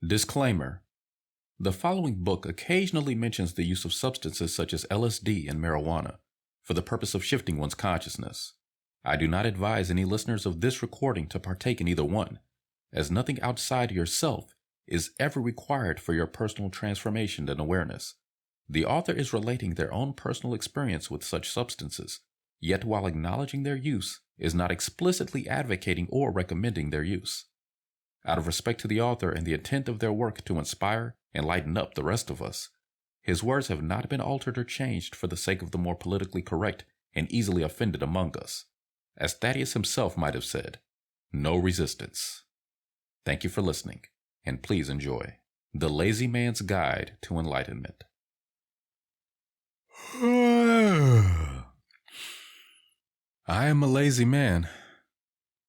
Disclaimer: the following book occasionally mentions the use of substances such as LSD and marijuana for the purpose of shifting one's consciousness. I do not advise any listeners of this recording to partake in either one, as nothing outside yourself is ever required for your personal transformation and awareness. The author is relating their own personal experience with such substances, yet while acknowledging their use, is not explicitly advocating or recommending their use. Out of respect to the author and the intent of their work to inspire and lighten up the rest of us, his words have not been altered or changed for the sake of the more politically correct and easily offended among us. As Thaddeus himself might have said, no resistance. Thank you for listening, and please enjoy The Lazy Man's Guide to Enlightenment. I am a lazy man.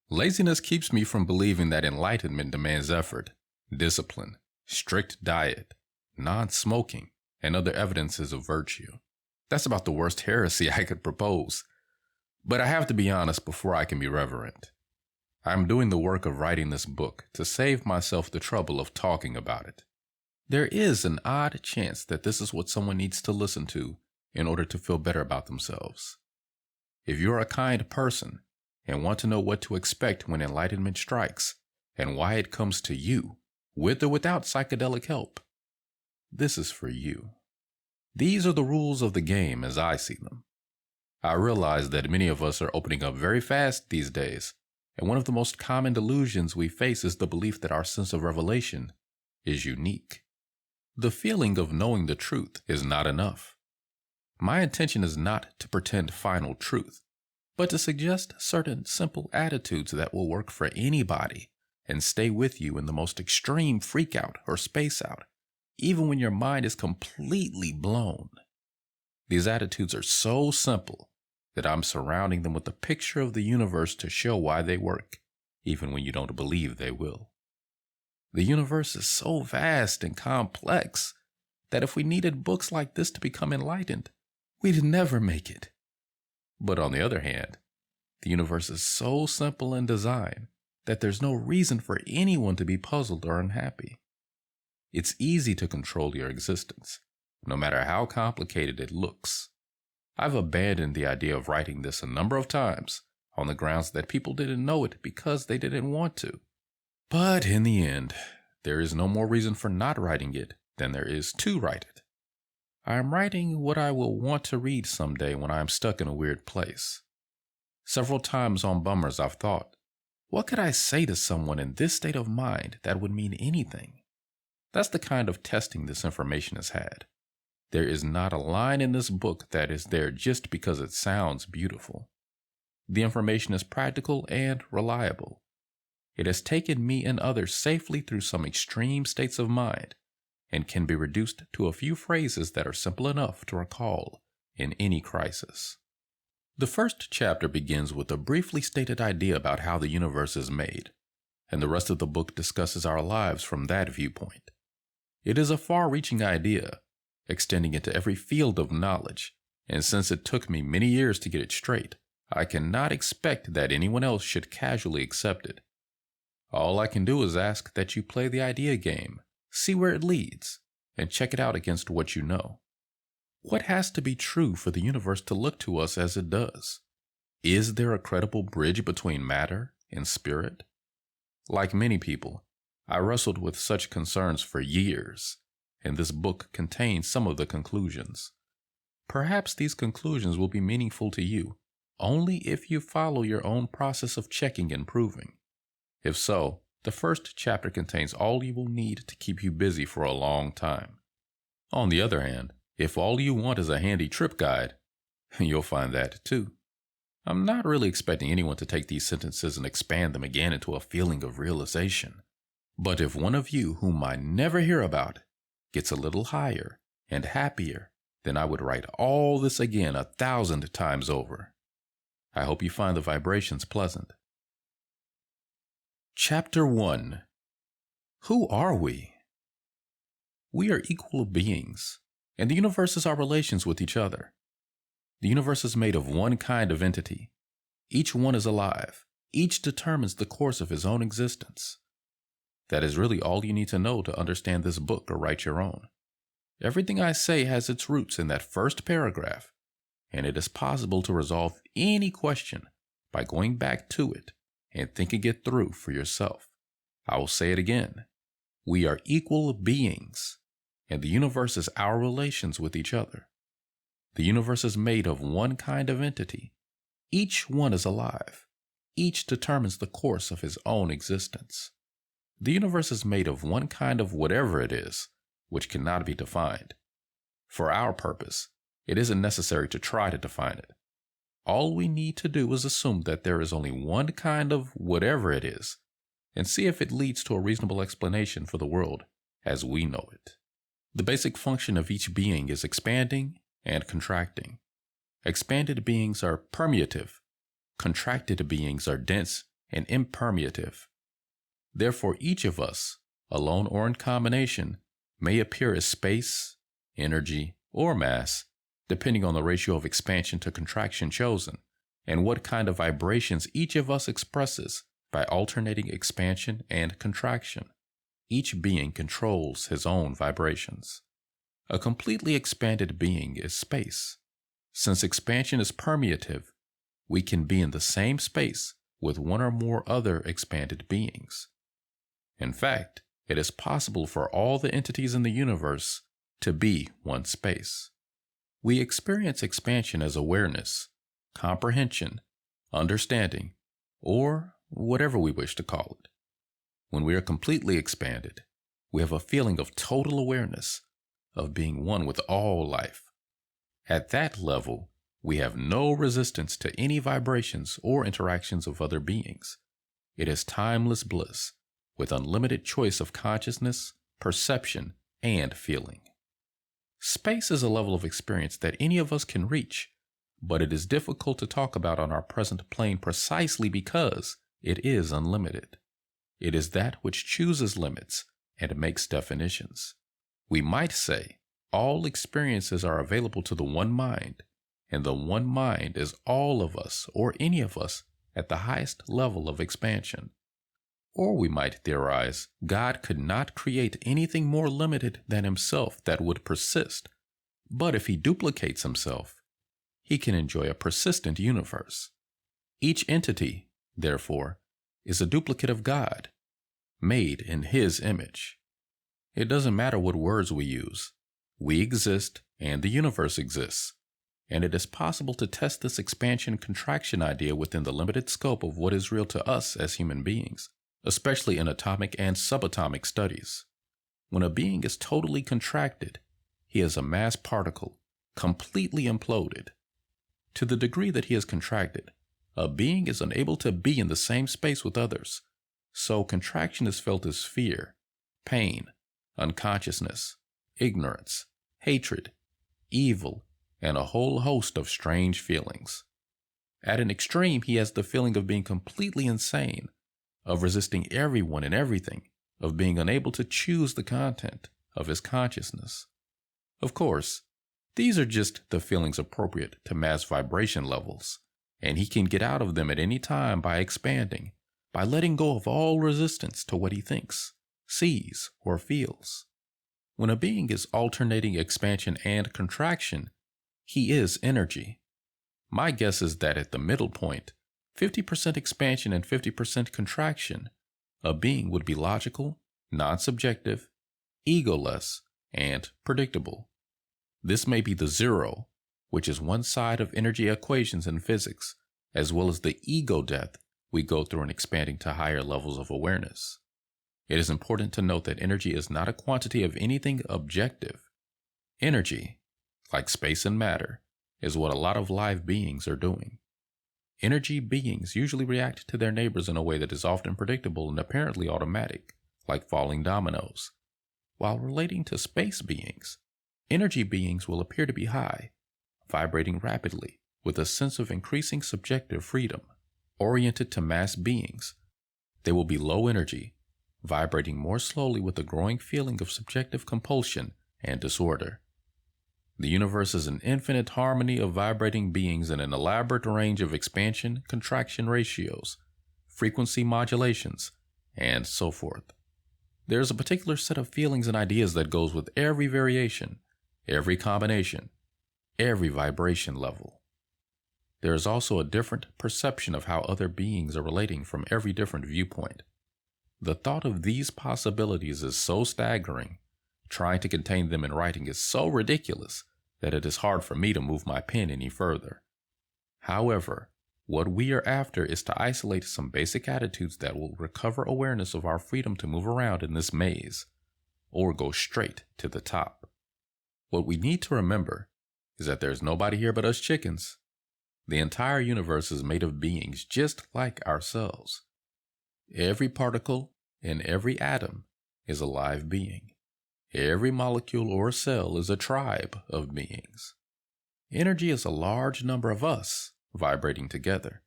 Laziness keeps me from believing that enlightenment demands effort, discipline, strict diet, non-smoking, and other evidences of virtue. That's about the worst heresy I could propose. But I have to be honest before I can be reverent. I'm doing the work of writing this book to save myself the trouble of talking about it. There is an odd chance that this is what someone needs to listen to in order to feel better about themselves. If you're a kind person and want to know what to expect when enlightenment strikes and why it comes to you, with or without psychedelic help, this is for you. These are the rules of the game as I see them. I realize that many of us are opening up very fast these days, and one of the most common delusions we face is the belief that our sense of revelation is unique. The feeling of knowing the truth is not enough. My intention is not to pretend final truth, but to suggest certain simple attitudes that will work for anybody and stay with you in the most extreme freakout or space out, even when your mind is completely blown. These attitudes are so simple that I'm surrounding them with a picture of the universe to show why they work, even when you don't believe they will. The universe is so vast and complex that if we needed books like this to become enlightened, we'd never make it. But on the other hand, the universe is so simple in design that there's no reason for anyone to be puzzled or unhappy. It's easy to control your existence, no matter how complicated it looks. I've abandoned the idea of writing this a number of times on the grounds that people didn't know it because they didn't want to. But in the end, there is no more reason for not writing it than there is to write it. I am writing what I will want to read someday when I am stuck in a weird place. Several times on bummers I've thought, what could I say to someone in this state of mind that would mean anything? That's the kind of testing this information has had. There is not a line in this book that is there just because it sounds beautiful. The information is practical and reliable. It has taken me and others safely through some extreme states of mind, and can be reduced to a few phrases that are simple enough to recall in any crisis. The first chapter begins with a briefly stated idea about how the universe is made, and the rest of the book discusses our lives from that viewpoint. It is a far-reaching idea, extending into every field of knowledge, and since it took me many years to get it straight, I cannot expect that anyone else should casually accept it. All I can do is ask that you play the idea game, see where it leads, and check it out against what you know. What has to be true for the universe to look to us as it does? Is there a credible bridge between matter and spirit? Like many people, I wrestled with such concerns for years, and this book contains some of the conclusions. Perhaps these conclusions will be meaningful to you only if you follow your own process of checking and proving. If so, the first chapter contains all you will need to keep you busy for a long time. On the other hand, if all you want is a handy trip guide, you'll find that too. I'm not really expecting anyone to take these sentences and expand them again into a feeling of realization. But if one of you whom I never hear about gets a little higher and happier, then I would write all this again 1,000 times over. I hope you find the vibrations pleasant. Chapter 1. Who are we? We are equal beings, and the universe is our relations with each other. The universe is made of one kind of entity. Each one is alive. Each determines the course of his own existence. That is really all you need to know to understand this book or write your own. Everything I say has its roots in that first paragraph, and it is possible to resolve any question by going back to it and thinking it through for yourself. I will say it again. We are equal beings, and the universe is our relations with each other. The universe is made of one kind of entity. Each one is alive. Each determines the course of his own existence. The universe is made of one kind of whatever it is, which cannot be defined. For our purpose, it isn't necessary to try to define it. All we need to do is assume that there is only one kind of whatever it is, and see if it leads to a reasonable explanation for the world as we know it. The basic function of each being is expanding and contracting. Expanded beings are permeative. Contracted beings are dense and impermeative. Therefore, each of us, alone or in combination, may appear as space, energy, or mass, depending on the ratio of expansion to contraction chosen, and what kind of vibrations each of us expresses by alternating expansion and contraction. Each being controls his own vibrations. A completely expanded being is space. Since expansion is permeative, we can be in the same space with one or more other expanded beings. In fact, it is possible for all the entities in the universe to be one space. We experience expansion as awareness, comprehension, understanding, or whatever we wish to call it. When we are completely expanded, we have a feeling of total awareness, of being one with all life. At that level, we have no resistance to any vibrations or interactions of other beings. It is timeless bliss, with unlimited choice of consciousness, perception, and feeling. Space is a level of experience that any of us can reach, but it is difficult to talk about on our present plane precisely because it is unlimited. It is that which chooses limits and makes definitions. We might say all experiences are available to the one mind, and the one mind is all of us or any of us at the highest level of expansion. Or we might theorize God could not create anything more limited than himself that would persist, but if he duplicates himself, he can enjoy a persistent universe. Each entity, therefore, is a duplicate of God, made in his image. It doesn't matter what words we use. We exist and the universe exists, and it is possible to test this expansion-contraction idea within the limited scope of what is real to us as human beings, especially in atomic and subatomic studies. When a being is totally contracted, he is a mass particle, completely imploded. To the degree that he is contracted, a being is unable to be in the same space with others, so contraction is felt as fear, pain, unconsciousness, ignorance, hatred, evil, and a whole host of strange feelings. At an extreme, he has the feeling of being completely insane, of resisting everyone and everything, of being unable to choose the content of his consciousness. Of course, these are just the feelings appropriate to mass vibration levels, and he can get out of them at any time by expanding, by letting go of all resistance to what he thinks, sees, or feels. When a being is alternating expansion and contraction, he is energy. My guess is that at the middle point, 50% expansion and 50% contraction, a being would be logical, non-subjective, egoless, and predictable. This may be the zero, which is one side of energy equations in physics, as well as the ego death we go through in expanding to higher levels of awareness. It is important to note that energy is not a quantity of anything objective. Energy, like space and matter, is what a lot of live beings are doing. Energy beings usually react to their neighbors in a way that is often predictable and apparently automatic, like falling dominoes. While relating to space beings, energy beings will appear to be high, vibrating rapidly, with a sense of increasing subjective freedom. Oriented to mass beings, they will be low energy, vibrating more slowly with a growing feeling of subjective compulsion and disorder. The universe is an infinite harmony of vibrating beings in an elaborate range of expansion-contraction ratios, frequency modulations, and so forth. There's a particular set of feelings and ideas that goes with every variation, every combination, every vibration level. There is also a different perception of how other beings are relating from every different viewpoint. The thought of these possibilities is so staggering, trying to contain them in writing is so ridiculous that it is hard for me to move my pen any further. However, what we are after is to isolate some basic attitudes that will recover awareness of our freedom to move around in this maze, or go straight to the top. What we need to remember is that there's nobody here but us chickens. The entire universe is made of beings just like ourselves. Every particle and every atom is a live being. Every molecule or cell is a tribe of beings. Energy is a large number of us vibrating together.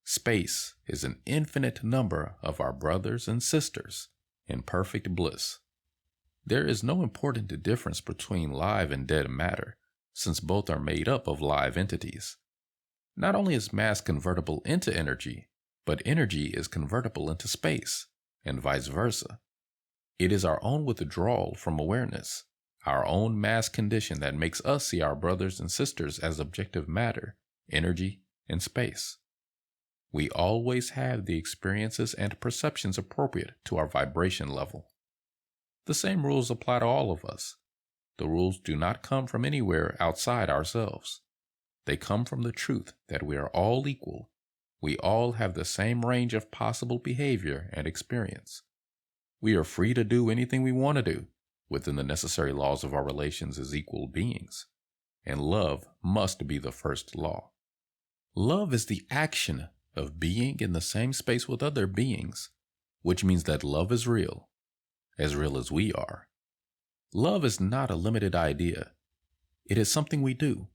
Space is an infinite number of our brothers and sisters in perfect bliss. There is no important difference between live and dead matter, since both are made up of live entities. Not only is mass convertible into energy, but energy is convertible into space, and vice versa. It is our own withdrawal from awareness, our own mass condition that makes us see our brothers and sisters as objective matter, energy, and space. We always have the experiences and perceptions appropriate to our vibration level. The same rules apply to all of us. The rules do not come from anywhere outside ourselves. They come from the truth that we are all equal. We all have the same range of possible behavior and experience. We are free to do anything we want to do within the necessary laws of our relations as equal beings. And love must be the first law. Love is the action of being in the same space with other beings, which means that love is real as we are. Love is not a limited idea. It is something we do,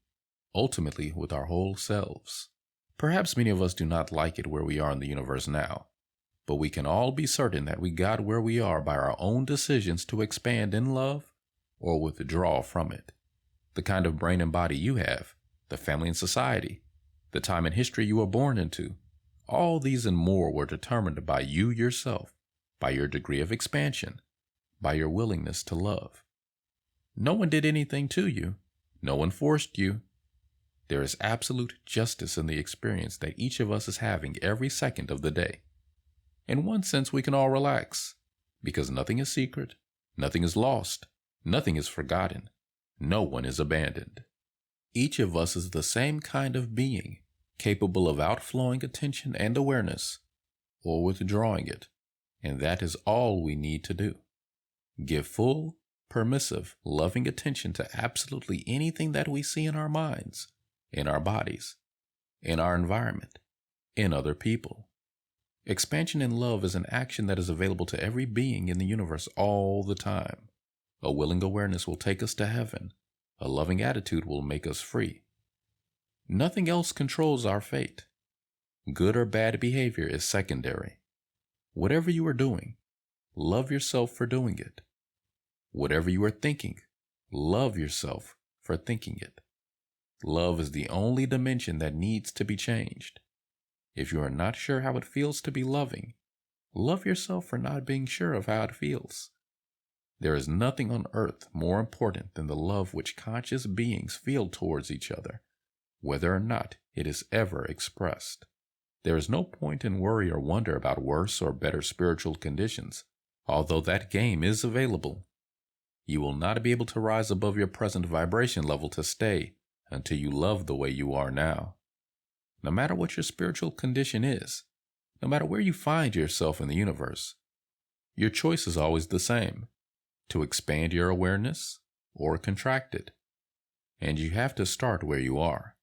ultimately with our whole selves. Perhaps many of us do not like it where we are in the universe now, but we can all be certain that we got where we are by our own decisions to expand in love or withdraw from it. The kind of brain and body you have, the family and society, the time and history you were born into, all these and more were determined by you yourself, by your degree of expansion, by your willingness to love. No one did anything to you. No one forced you. There is absolute justice in the experience that each of us is having every second of the day. In one sense, we can all relax, because nothing is secret, nothing is lost, nothing is forgotten, no one is abandoned. Each of us is the same kind of being, capable of outflowing attention and awareness, or withdrawing it, and that is all we need to do. Give full, permissive, loving attention to absolutely anything that we see in our minds, in our bodies, in our environment, in other people. Expansion in love is an action that is available to every being in the universe all the time. A willing awareness will take us to heaven. A loving attitude will make us free. Nothing else controls our fate. Good or bad behavior is secondary. Whatever you are doing, love yourself for doing it. Whatever you are thinking, love yourself for thinking it. Love is the only dimension that needs to be changed. If you are not sure how it feels to be loving, love yourself for not being sure of how it feels. There is nothing on earth more important than the love which conscious beings feel towards each other, whether or not it is ever expressed. There is no point in worry or wonder about worse or better spiritual conditions, although that game is available. You will not be able to rise above your present vibration level to stay until you love the way you are now. No matter what your spiritual condition is, no matter where you find yourself in the universe, your choice is always the same: to expand your awareness or contract it. And you have to start where you are.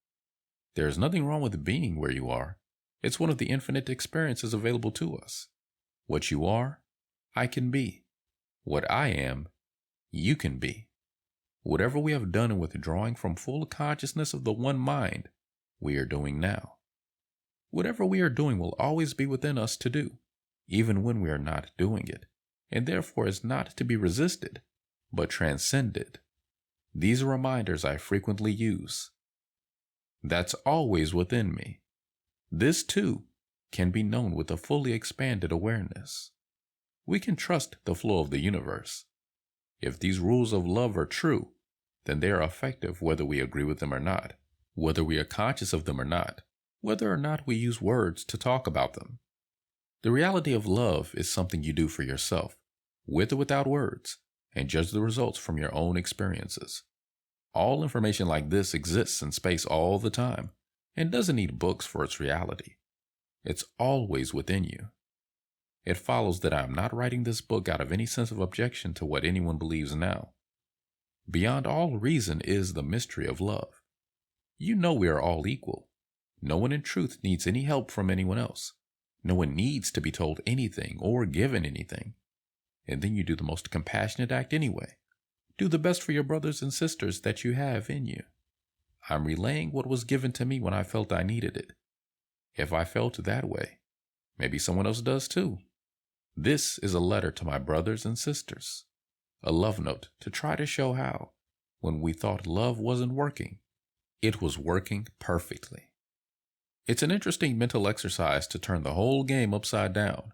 There is nothing wrong with being where you are. It's one of the infinite experiences available to us. What you are, I can be. What I am, you can be. Whatever we have done in withdrawing from full consciousness of the one mind, we are doing now. Whatever we are doing will always be within us to do, even when we are not doing it, and therefore is not to be resisted, but transcended. These are reminders I frequently use. That's always within me. This, too, can be known with a fully expanded awareness. We can trust the flow of the universe. If these rules of love are true, then they are effective whether we agree with them or not, whether we are conscious of them or not, whether or not we use words to talk about them. The reality of love is something you do for yourself, with or without words, and judge the results from your own experiences. All information like this exists in space all the time and doesn't need books for its reality. It's always within you. It follows that I am not writing this book out of any sense of objection to what anyone believes now. Beyond all reason is the mystery of love. You know we are all equal. No one in truth needs any help from anyone else. No one needs to be told anything or given anything. And then you do the most compassionate act anyway. Do the best for your brothers and sisters that you have in you. I'm relaying what was given to me when I felt I needed it. If I felt that way, maybe someone else does too. This is a letter to my brothers and sisters. A love note to try to show how, when we thought love wasn't working, it was working perfectly. It's an interesting mental exercise to turn the whole game upside down.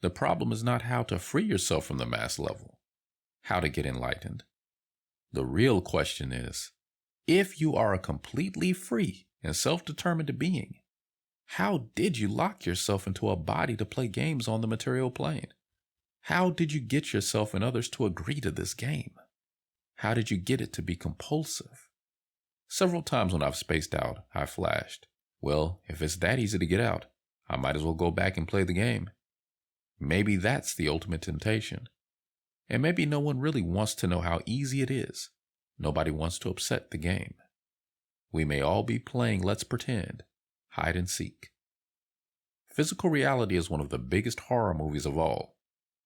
The problem is not how to free yourself from the mass level, how to get enlightened. The real question is, if you are a completely free and self-determined being, how did you lock yourself into a body to play games on the material plane? How did you get yourself and others to agree to this game? How did you get it to be compulsive? Several times when I've spaced out, I flashed, well, if it's that easy to get out, I might as well go back and play the game. Maybe that's the ultimate temptation. And maybe no one really wants to know how easy it is. Nobody wants to upset the game. We may all be playing Let's Pretend, hide and seek. Physical reality is one of the biggest horror movies of all,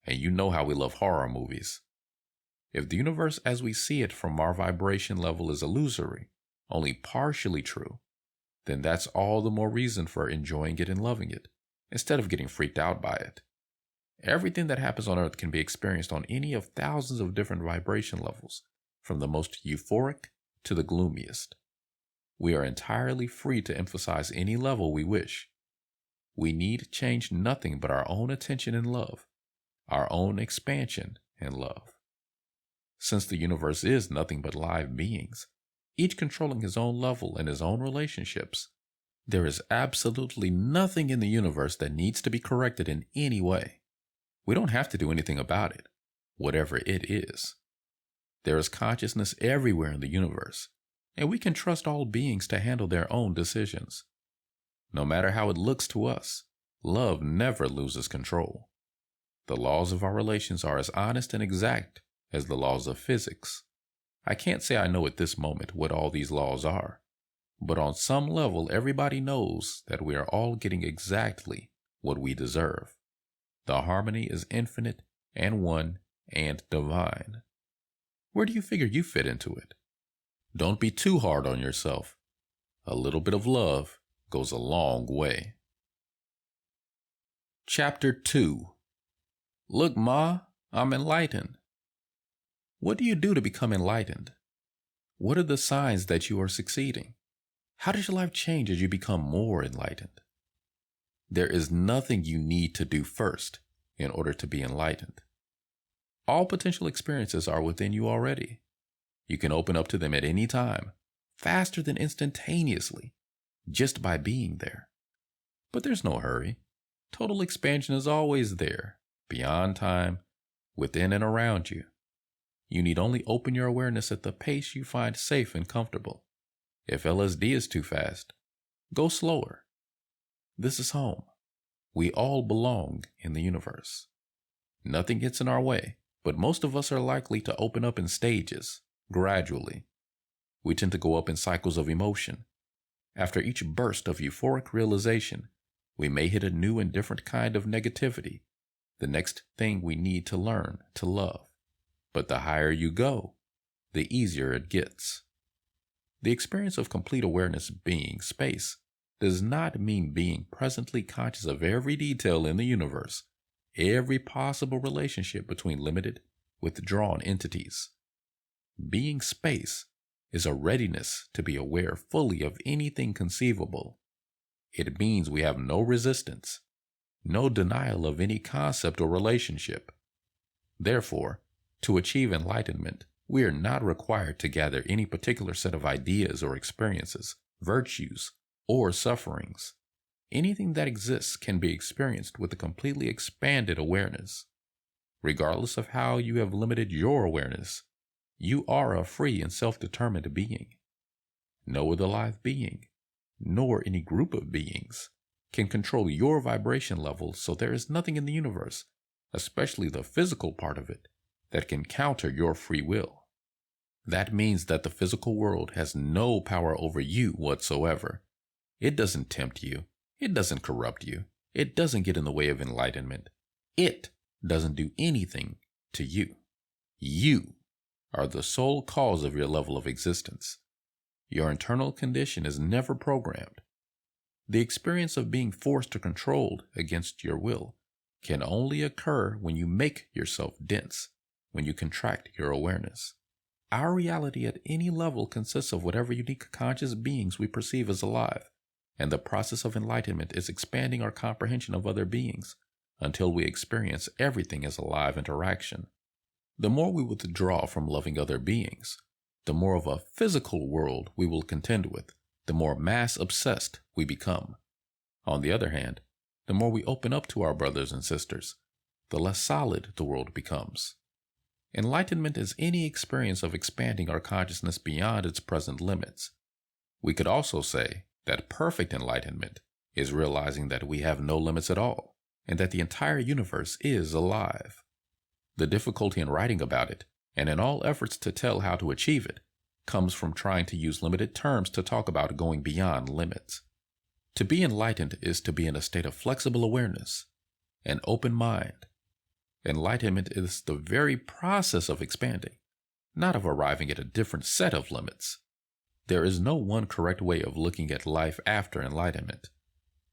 and you know how we love horror movies. If the universe as we see it from our vibration level is illusory, only partially true, then that's all the more reason for enjoying it and loving it, instead of getting freaked out by it. Everything that happens on Earth can be experienced on any of thousands of different vibration levels, from the most euphoric to the gloomiest. We are entirely free to emphasize any level we wish. We need change nothing but our own attention and love, our own expansion and love. Since the universe is nothing but live beings, each controlling his own level and his own relationships, there is absolutely nothing in the universe that needs to be corrected in any way. We don't have to do anything about it, whatever it is. There is consciousness everywhere in the universe, and we can trust all beings to handle their own decisions. No matter how it looks to us, love never loses control. The laws of our relations are as honest and exact as the laws of physics. I can't say I know at this moment what all these laws are, but on some level everybody knows that we are all getting exactly what we deserve. The harmony is infinite and one and divine. Where do you figure you fit into it? Don't be too hard on yourself. A little bit of love goes a long way. Chapter 2. Look, Ma, I'm enlightened. What do you do to become enlightened? What are the signs that you are succeeding? How does your life change as you become more enlightened? There is nothing you need to do first in order to be enlightened. All potential experiences are within you already. You can open up to them at any time, faster than instantaneously, just by being there. But there's no hurry. Total expansion is always there, beyond time, within and around you. You need only open your awareness at the pace you find safe and comfortable. If LSD is too fast, go slower. This is home. We all belong in the universe. Nothing gets in our way, but most of us are likely to open up in stages, gradually. We tend to go up in cycles of emotion. After each burst of euphoric realization, we may hit a new and different kind of negativity, the next thing we need to learn to love. But the higher you go, the easier it gets. The experience of complete awareness being space does not mean being presently conscious of every detail in the universe, every possible relationship between limited, withdrawn entities. Being space is a readiness to be aware fully of anything conceivable. It means we have no resistance, no denial of any concept or relationship, Therefore, to achieve enlightenment, we are not required to gather any particular set of ideas or experiences, virtues, or sufferings. Anything that exists can be experienced with a completely expanded awareness. Regardless of how you have limited your awareness, you are a free and self-determined being. No other live being, nor any group of beings, can control your vibration level, so there is nothing in the universe, especially the physical part of it, that can counter your free will. That means that the physical world has no power over you whatsoever. It doesn't tempt you. It doesn't corrupt you. It doesn't get in the way of enlightenment. It doesn't do anything to you. You are the sole cause of your level of existence. Your internal condition is never programmed. The experience of being forced or controlled against your will can only occur when you make yourself dense, when you contract your awareness. Our reality at any level consists of whatever unique conscious beings we perceive as alive, and the process of enlightenment is expanding our comprehension of other beings until we experience everything as a live interaction. The more we withdraw from loving other beings, the more of a physical world we will contend with, the more mass-obsessed we become. On the other hand, the more we open up to our brothers and sisters, the less solid the world becomes. Enlightenment is any experience of expanding our consciousness beyond its present limits. We could also say that perfect enlightenment is realizing that we have no limits at all, and that the entire universe is alive. The difficulty in writing about it, and in all efforts to tell how to achieve it, comes from trying to use limited terms to talk about going beyond limits. To be enlightened is to be in a state of flexible awareness, an open mind. Enlightenment is the very process of expanding, not of arriving at a different set of limits. There is no one correct way of looking at life after enlightenment.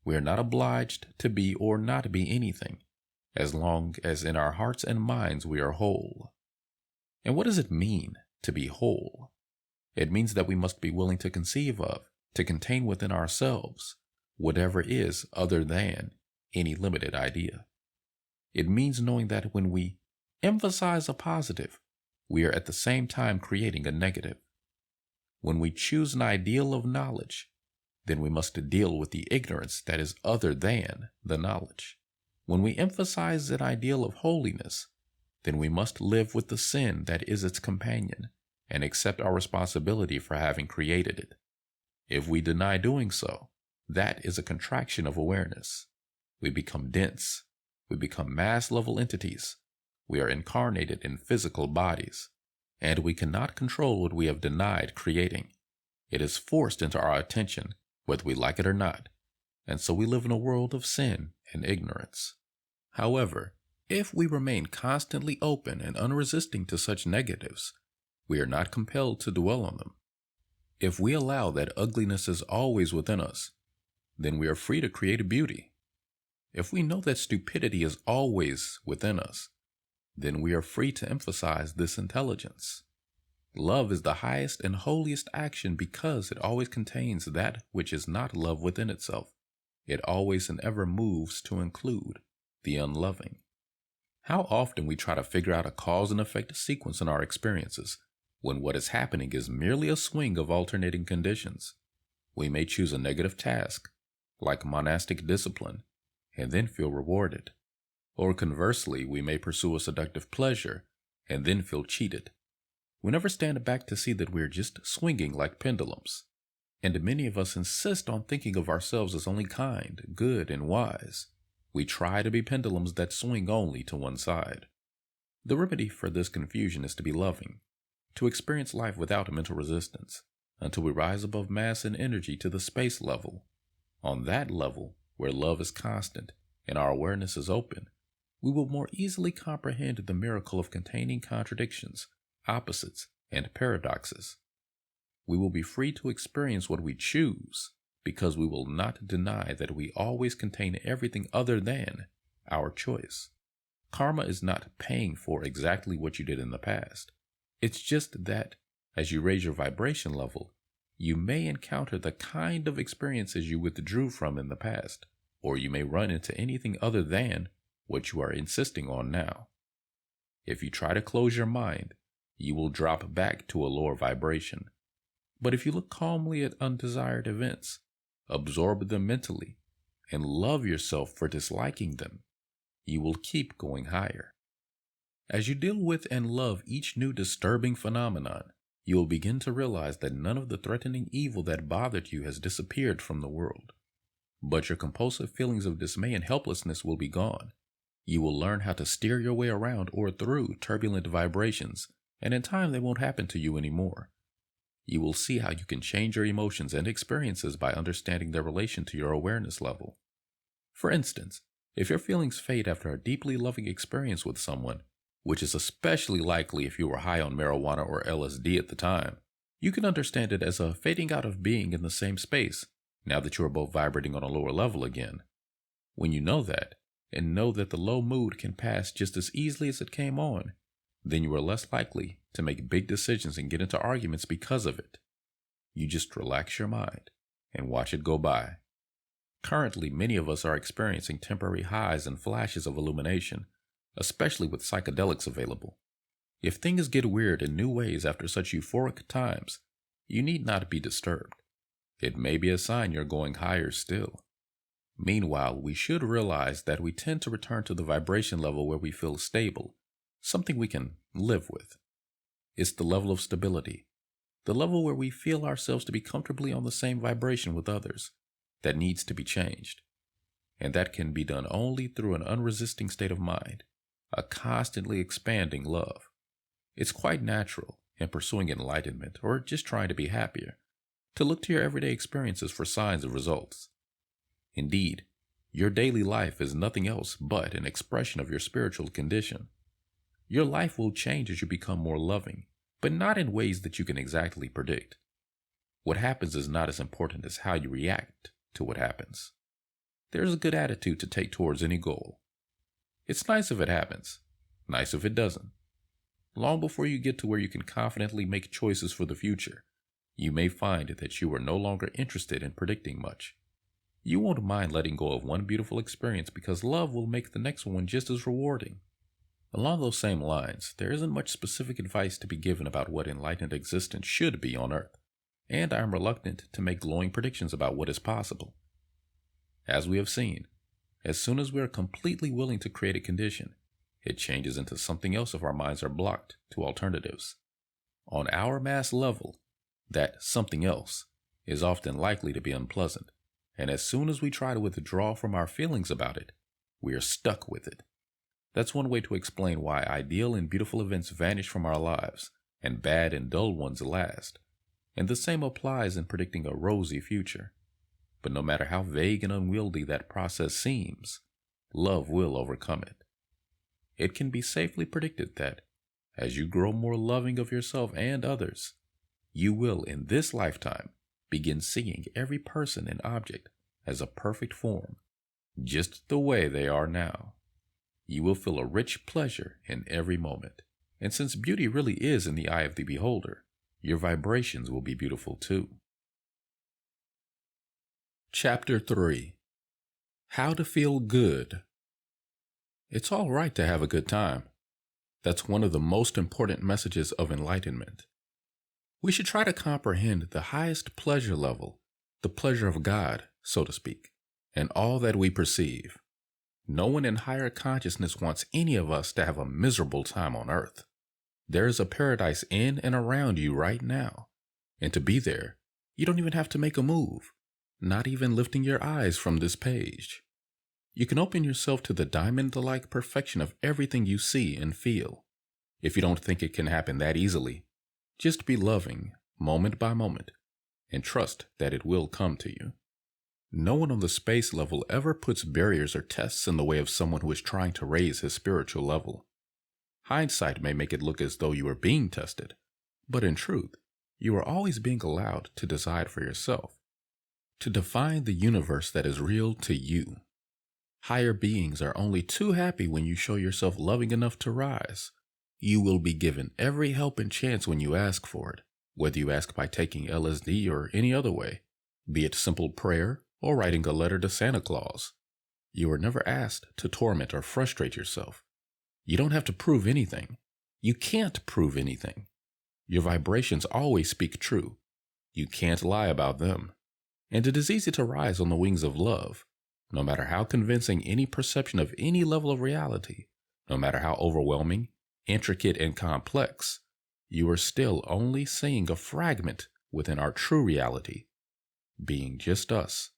We are not obliged to be or not be anything, as long as in our hearts and minds we are whole. And what does it mean to be whole? It means that we must be willing to conceive of, to contain within ourselves, whatever is other than any limited idea. It means knowing that when we emphasize a positive, we are at the same time creating a negative. When we choose an ideal of knowledge, then we must deal with the ignorance that is other than the knowledge. When we emphasize an ideal of holiness, then we must live with the sin that is its companion and accept our responsibility for having created it. If we deny doing so, that is a contraction of awareness. We become dense. We become mass-level entities. We are incarnated in physical bodies, and we cannot control what we have denied creating. It is forced into our attention, whether we like it or not, and so we live in a world of sin and ignorance. However, if we remain constantly open and unresisting to such negatives, we are not compelled to dwell on them. If we allow that ugliness is always within us, then we are free to create beauty. If we know that stupidity is always within us, then we are free to emphasize this intelligence. Love is the highest and holiest action because it always contains that which is not love within itself. It always and ever moves to include the unloving. How often we try to figure out a cause and effect sequence in our experiences, when what is happening is merely a swing of alternating conditions. We may choose a negative task, like monastic discipline, and then feel rewarded. Or conversely, we may pursue a seductive pleasure and then feel cheated. We never stand back to see that we are just swinging like pendulums. And many of us insist on thinking of ourselves as only kind, good, and wise. We try to be pendulums that swing only to one side. The remedy for this confusion is to be loving, to experience life without mental resistance, until we rise above mass and energy to the space level. On that level, where love is constant and our awareness is open, we will more easily comprehend the miracle of containing contradictions, opposites, and paradoxes. We will be free to experience what we choose, because we will not deny that we always contain everything other than our choice. Karma is not paying for exactly what you did in the past. It's just that, as you raise your vibration level, you may encounter the kind of experiences you withdrew from in the past, or you may run into anything other than what you are insisting on now. If you try to close your mind, you will drop back to a lower vibration. But if you look calmly at undesired events, absorb them mentally, and love yourself for disliking them, you will keep going higher. As you deal with and love each new disturbing phenomenon, you will begin to realize that none of the threatening evil that bothered you has disappeared from the world. But your compulsive feelings of dismay and helplessness will be gone. You will learn how to steer your way around or through turbulent vibrations, and in time they won't happen to you anymore. You will see how you can change your emotions and experiences by understanding their relation to your awareness level. For instance, if your feelings fade after a deeply loving experience with someone, which is especially likely if you were high on marijuana or LSD at the time, you can understand it as a fading out of being in the same space, now that you are both vibrating on a lower level again. When you know that, and know that the low mood can pass just as easily as it came on, then you are less likely to make big decisions and get into arguments because of it. You just relax your mind and watch it go by. Currently, many of us are experiencing temporary highs and flashes of illumination, especially with psychedelics available. If things get weird in new ways after such euphoric times, you need not be disturbed. It may be a sign you're going higher still. Meanwhile, we should realize that we tend to return to the vibration level where we feel stable, something we can live with. It's the level of stability, the level where we feel ourselves to be comfortably on the same vibration with others, that needs to be changed. And that can be done only through an unresisting state of mind, a constantly expanding love. It's quite natural in pursuing enlightenment or just trying to be happier, to look to your everyday experiences for signs of results. Indeed, your daily life is nothing else but an expression of your spiritual condition. Your life will change as you become more loving, but not in ways that you can exactly predict. What happens is not as important as how you react to what happens. There's a good attitude to take towards any goal. It's nice if it happens, nice if it doesn't. Long before you get to where you can confidently make choices for the future, you may find that you are no longer interested in predicting much. You won't mind letting go of one beautiful experience because love will make the next one just as rewarding. Along those same lines, there isn't much specific advice to be given about what enlightened existence should be on Earth, and I am reluctant to make glowing predictions about what is possible. As we have seen, as soon as we are completely willing to create a condition, it changes into something else if our minds are blocked to alternatives. On our mass level, that something else is often likely to be unpleasant, and as soon as we try to withdraw from our feelings about it, we are stuck with it. That's one way to explain why ideal and beautiful events vanish from our lives, and bad and dull ones last. And the same applies in predicting a rosy future. But no matter how vague and unwieldy that process seems, love will overcome it. It can be safely predicted that, as you grow more loving of yourself and others, you will, in this lifetime, begin seeing every person and object as a perfect form, just the way they are now. You will feel a rich pleasure in every moment, and since beauty really is in the eye of the beholder, your vibrations will be beautiful too. Chapter 3. How to Feel Good. It's all right to have a good time. That's one of the most important messages of enlightenment. We should try to comprehend the highest pleasure level, the pleasure of God, so to speak, and all that we perceive. No one in higher consciousness wants any of us to have a miserable time on earth. There is a paradise in and around you right now, and to be there, you don't even have to make a move, not even lifting your eyes from this page. You can open yourself to the diamond-like perfection of everything you see and feel. If you don't think it can happen that easily, just be loving, moment by moment, and trust that it will come to you. No one on the space level ever puts barriers or tests in the way of someone who is trying to raise his spiritual level. Hindsight may make it look as though you are being tested, but in truth, you are always being allowed to decide for yourself, to define the universe that is real to you. Higher beings are only too happy when you show yourself loving enough to rise. You will be given every help and chance when you ask for it, whether you ask by taking LSD or any other way, be it simple prayer or writing a letter to Santa Claus. You are never asked to torment or frustrate yourself. You don't have to prove anything. You can't prove anything. Your vibrations always speak true. You can't lie about them. And it is easy to rise on the wings of love, no matter how convincing any perception of any level of reality, no matter how overwhelming, intricate, and complex. You are still only seeing a fragment within our true reality, being just us,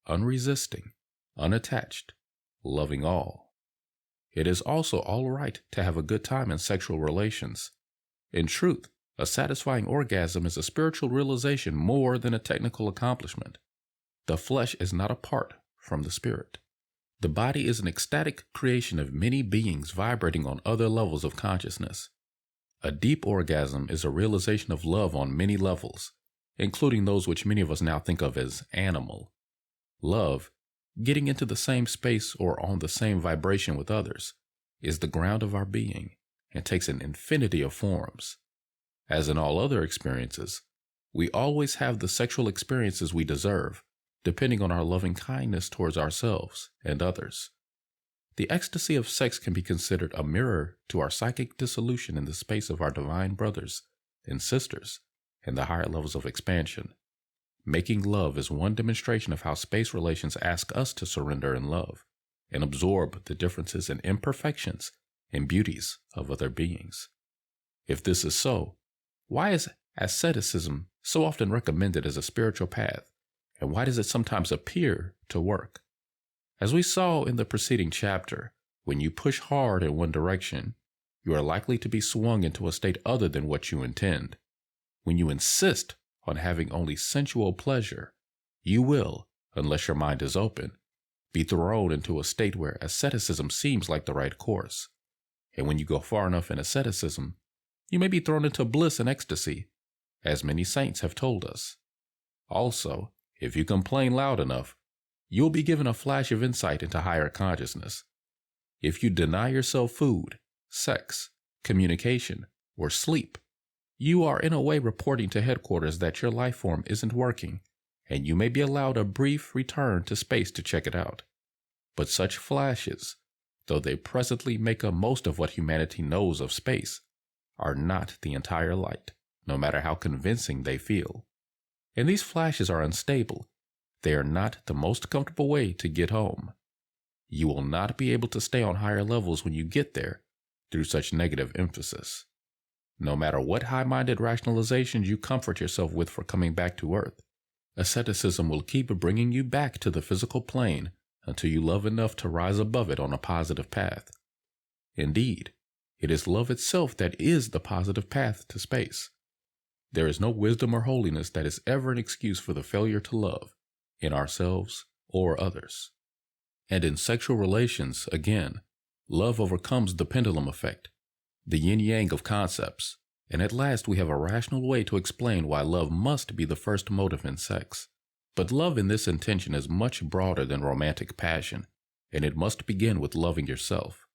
unresisting, unattached, loving all. It is also all right to have a good time in sexual relations. In truth, a satisfying orgasm is a spiritual realization more than a technical accomplishment. The flesh is not apart from the spirit. The body is an ecstatic creation of many beings vibrating on other levels of consciousness. A deep orgasm is a realization of love on many levels, including those which many of us now think of as animal. Love, getting into the same space or on the same vibration with others, is the ground of our being and takes an infinity of forms. As in all other experiences, we always have the sexual experiences we deserve, depending on our loving kindness towards ourselves and others. The ecstasy of sex can be considered a mirror to our psychic dissolution in the space of our divine brothers and sisters and the higher levels of expansion. Making love is one demonstration of how space relations ask us to surrender in love and absorb the differences and imperfections and beauties of other beings. If this is so, why is asceticism so often recommended as a spiritual path, and why does it sometimes appear to work? As we saw in the preceding chapter, when you push hard in one direction, you are likely to be swung into a state other than what you intend. When you insist on having only sensual pleasure, you will, unless your mind is open, be thrown into a state where asceticism seems like the right course. And when you go far enough in asceticism, you may be thrown into bliss and ecstasy, as many saints have told us. Also, if you complain loud enough, you'll be given a flash of insight into higher consciousness. If you deny yourself food, sex, communication, or sleep, you are in a way reporting to headquarters that your life form isn't working, and you may be allowed a brief return to space to check it out. But such flashes, though they presently make up most of what humanity knows of space, are not the entire light, no matter how convincing they feel. And these flashes are unstable. They are not the most comfortable way to get home. You will not be able to stay on higher levels when you get there through such negative emphasis. No matter what high-minded rationalizations you comfort yourself with for coming back to Earth, asceticism will keep bringing you back to the physical plane until you love enough to rise above it on a positive path. Indeed, it is love itself that is the positive path to space. There is no wisdom or holiness that is ever an excuse for the failure to love, in ourselves or others. And in sexual relations, again, love overcomes the pendulum effect, the yin-yang of concepts, and at last we have a rational way to explain why love must be the first motive in sex. But love in this intention is much broader than romantic passion, and it must begin with loving yourself.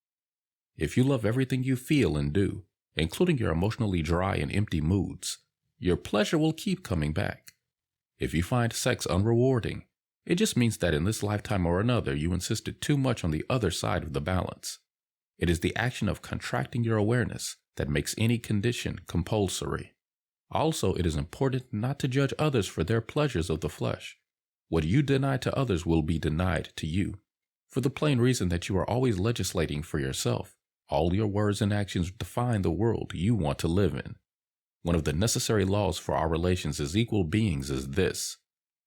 If you love everything you feel and do, including your emotionally dry and empty moods, your pleasure will keep coming back. If you find sex unrewarding, it just means that in this lifetime or another you insisted too much on the other side of the balance. It is the action of contracting your awareness that makes any condition compulsory. Also, it is important not to judge others for their pleasures of the flesh. What you deny to others will be denied to you, for the plain reason that you are always legislating for yourself. All your words and actions define the world you want to live in. One of the necessary laws for our relations as equal beings is this: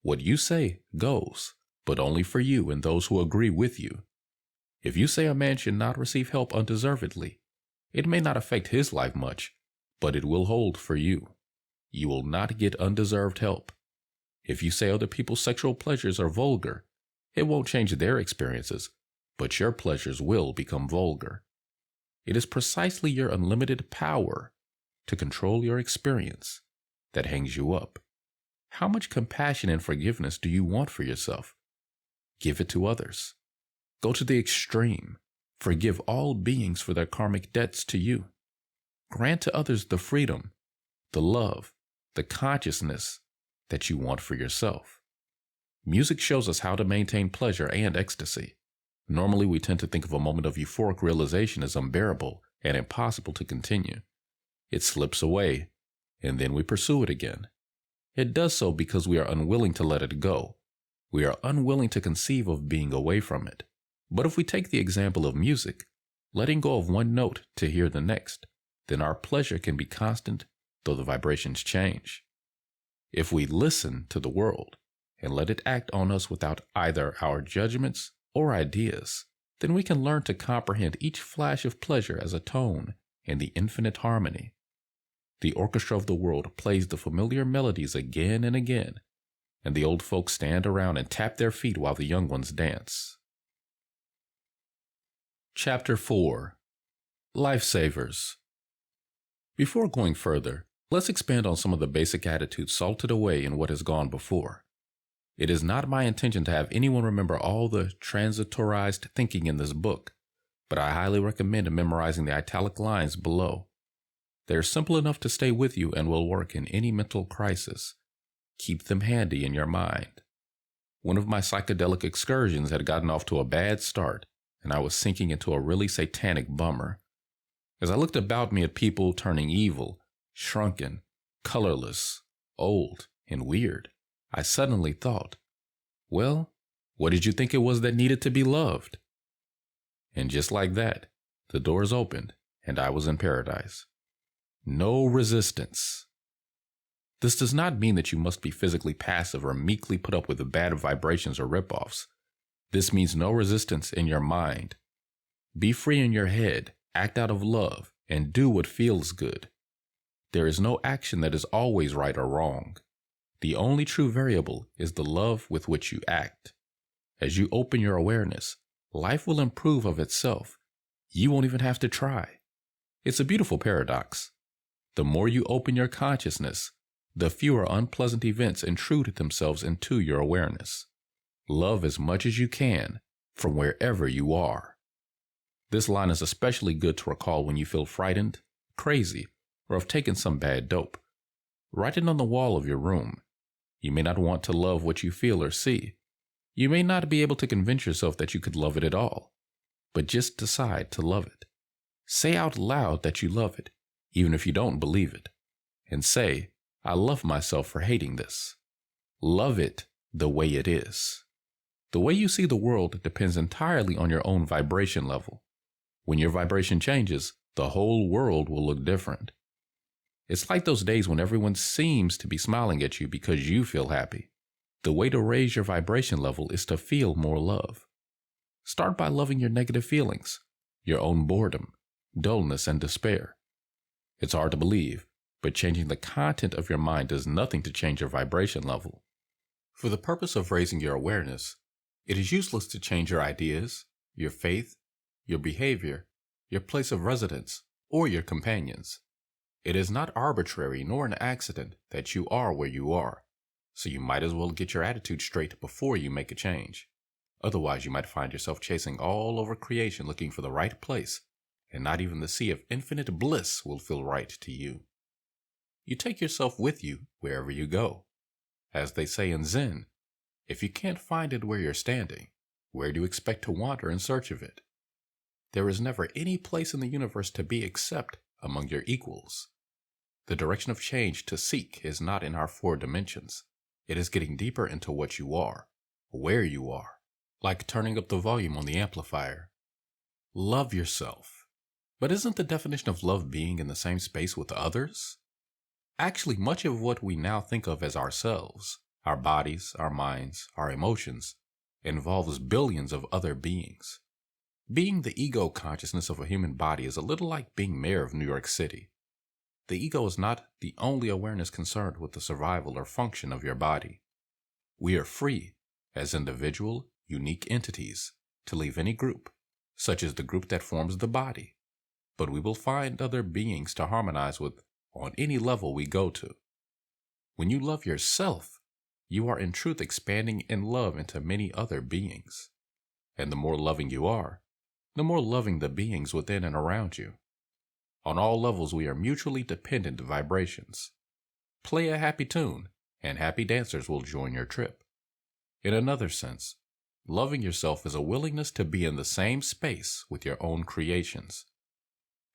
what you say goes, but only for you and those who agree with you. If you say a man should not receive help undeservedly, it may not affect his life much, but it will hold for you. You will not get undeserved help. If you say other people's sexual pleasures are vulgar, it won't change their experiences, but your pleasures will become vulgar. It is precisely your unlimited power to control your experience that hangs you up. How much compassion and forgiveness do you want for yourself? Give it to others. Go to the extreme. Forgive all beings for their karmic debts to you. Grant to others the freedom, the love, the consciousness that you want for yourself. Music shows us how to maintain pleasure and ecstasy. Normally, we tend to think of a moment of euphoric realization as unbearable and impossible to continue. It slips away, and then we pursue it again. It does so because we are unwilling to let it go. We are unwilling to conceive of being away from it. But if we take the example of music, letting go of one note to hear the next, then our pleasure can be constant, though the vibrations change. If we listen to the world and let it act on us without either our judgments or ideas, then we can learn to comprehend each flash of pleasure as a tone in the infinite harmony. The orchestra of the world plays the familiar melodies again and again, and the old folks stand around and tap their feet while the young ones dance. Chapter 4. Lifesavers. Before going further, let's expand on some of the basic attitudes salted away in what has gone before. It is not my intention to have anyone remember all the transitorized thinking in this book, but I highly recommend memorizing the italic lines below. They are simple enough to stay with you and will work in any mental crisis. Keep them handy in your mind. One of my psychedelic excursions had gotten off to a bad start, and I was sinking into a really satanic bummer. As I looked about me at people turning evil, shrunken, colorless, old, and weird, I suddenly thought, well, what did you think it was that needed to be loved? And just like that, the doors opened, and I was in paradise. No resistance. This does not mean that you must be physically passive or meekly put up with the bad vibrations or ripoffs. This means no resistance in your mind. Be free in your head, act out of love, and do what feels good. There is no action that is always right or wrong. The only true variable is the love with which you act. As you open your awareness, life will improve of itself. You won't even have to try. It's a beautiful paradox. The more you open your consciousness, the fewer unpleasant events intrude themselves into your awareness. Love as much as you can from wherever you are. This line is especially good to recall when you feel frightened, crazy, or have taken some bad dope. Write it on the wall of your room. You may not want to love what you feel or see. You may not be able to convince yourself that you could love it at all, but just decide to love it. Say out loud that you love it, even if you don't believe it, and say, I love myself for hating this. Love it the way it is. The way you see the world depends entirely on your own vibration level. When your vibration changes, the whole world will look different. It's like those days when everyone seems to be smiling at you because you feel happy. The way to raise your vibration level is to feel more love. Start by loving your negative feelings, your own boredom, dullness, and despair. It's hard to believe, but changing the content of your mind does nothing to change your vibration level. For the purpose of raising your awareness, it is useless to change your ideas, your faith, your behavior, your place of residence, or your companions. It is not arbitrary nor an accident that you are where you are, so you might as well get your attitude straight before you make a change. Otherwise, you might find yourself chasing all over creation looking for the right place, and not even the sea of infinite bliss will feel right to you. You take yourself with you wherever you go. As they say in Zen, if you can't find it where you're standing, where do you expect to wander in search of it? There is never any place in the universe to be except among your equals. The direction of change to seek is not in our 4 dimensions. It is getting deeper into what you are, where you are, like turning up the volume on the amplifier. Love yourself. But isn't the definition of love being in the same space with others? Actually, much of what we now think of as ourselves, our bodies, our minds, our emotions, involves billions of other beings. Being the ego consciousness of a human body is a little like being mayor of New York City. The ego is not the only awareness concerned with the survival or function of your body. We are free, as individual, unique entities, to leave any group, such as the group that forms the body, but we will find other beings to harmonize with on any level we go to. When you love yourself, you are in truth expanding in love into many other beings. And the more loving you are, the more loving the beings within and around you. On all levels, we are mutually dependent vibrations. Play a happy tune, and happy dancers will join your trip. In another sense, Loving yourself is a willingness to be in the same space with your own creations.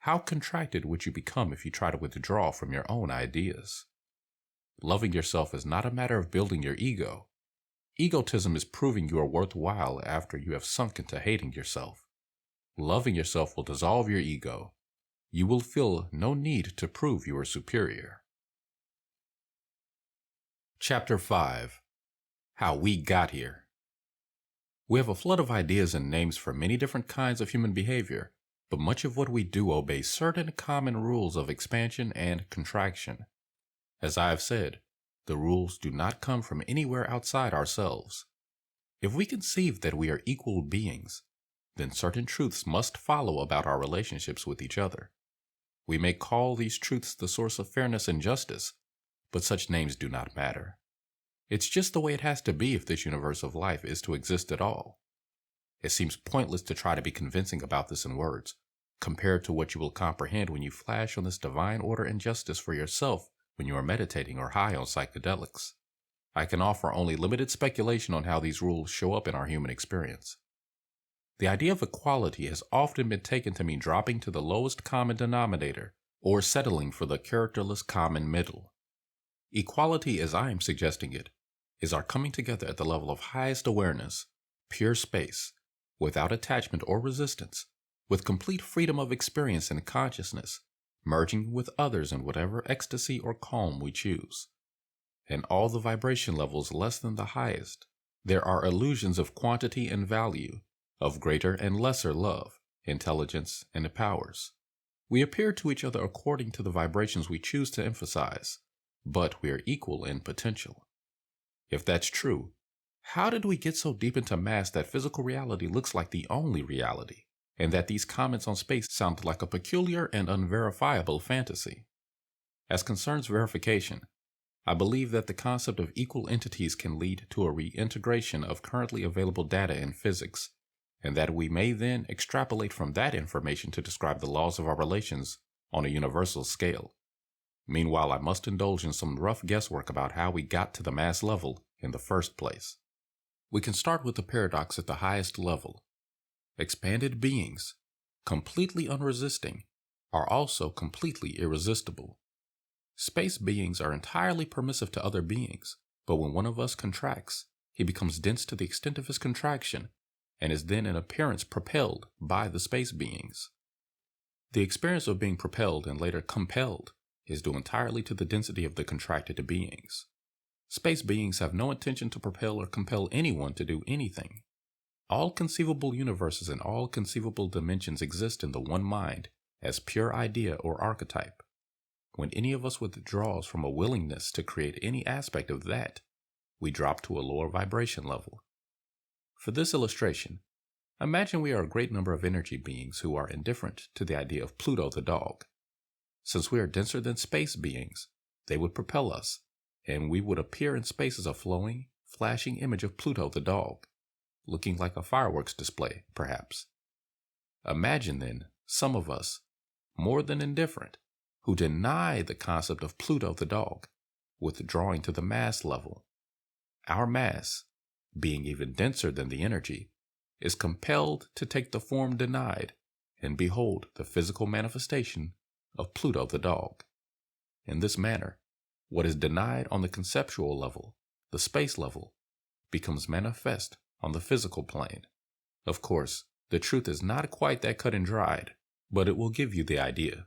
How contracted would you become if you try to withdraw from your own ideas? Loving yourself is not a matter of building your ego. Egotism is proving you are worthwhile after you have sunk into hating yourself. Loving yourself will dissolve your ego. You will feel no need to prove you are superior. Chapter 5. How We Got Here. We have a flood of ideas and names for many different kinds of human behavior, but much of what we do obeys certain common rules of expansion and contraction. As I have said, the rules do not come from anywhere outside ourselves. If we conceive that we are equal beings, then certain truths must follow about our relationships with each other. We may call these truths the source of fairness and justice, but such names do not matter. It's just the way it has to be if this universe of life is to exist at all. It seems pointless to try to be convincing about this in words, compared to what you will comprehend when you flash on this divine order and justice for yourself when you are meditating or high on psychedelics. I can offer only limited speculation on how these rules show up in our human experience. The idea of equality has often been taken to mean dropping to the lowest common denominator or settling for the characterless common middle. Equality, as I am suggesting it, is our coming together at the level of highest awareness, pure space, without attachment or resistance, with complete freedom of experience and consciousness, merging with others in whatever ecstasy or calm we choose. In all the vibration levels less than the highest, there are illusions of quantity and value, of greater and lesser love, intelligence, and powers. We appear to each other according to the vibrations we choose to emphasize, but we are equal in potential. If that's true, how did we get so deep into mass that physical reality looks like the only reality, and that these comments on space sound like a peculiar and unverifiable fantasy? As concerns verification, I believe that the concept of equal entities can lead to a reintegration of currently available data in physics, and that we may then extrapolate from that information to describe the laws of our relations on a universal scale. Meanwhile, I must indulge in some rough guesswork about how we got to the mass level in the first place. We can start with the paradox at the highest level. Expanded beings, completely unresisting, are also completely irresistible. Space beings are entirely permissive to other beings, but when one of us contracts, he becomes dense to the extent of his contraction and is then in appearance propelled by the space beings. The experience of being propelled and later compelled is due entirely to the density of the contracted beings. Space beings have no intention to propel or compel anyone to do anything. All conceivable universes and all conceivable dimensions exist in the one mind as pure idea or archetype. When any of us withdraws from a willingness to create any aspect of that, we drop to a lower vibration level. For this illustration, imagine we are a great number of energy beings who are indifferent to the idea of Pluto the dog. Since we are denser than space beings, they would propel us, and we would appear in space as a flowing, flashing image of Pluto the dog, looking like a fireworks display, perhaps. Imagine then some of us, more than indifferent, who deny the concept of Pluto the dog, withdrawing to the mass level. Our mass, being even denser than the energy, is compelled to take the form denied and behold the physical manifestation of Pluto the dog. In this manner, what is denied on the conceptual level, the space level, becomes manifest on the physical plane. Of course, the truth is not quite that cut and dried, but it will give you the idea.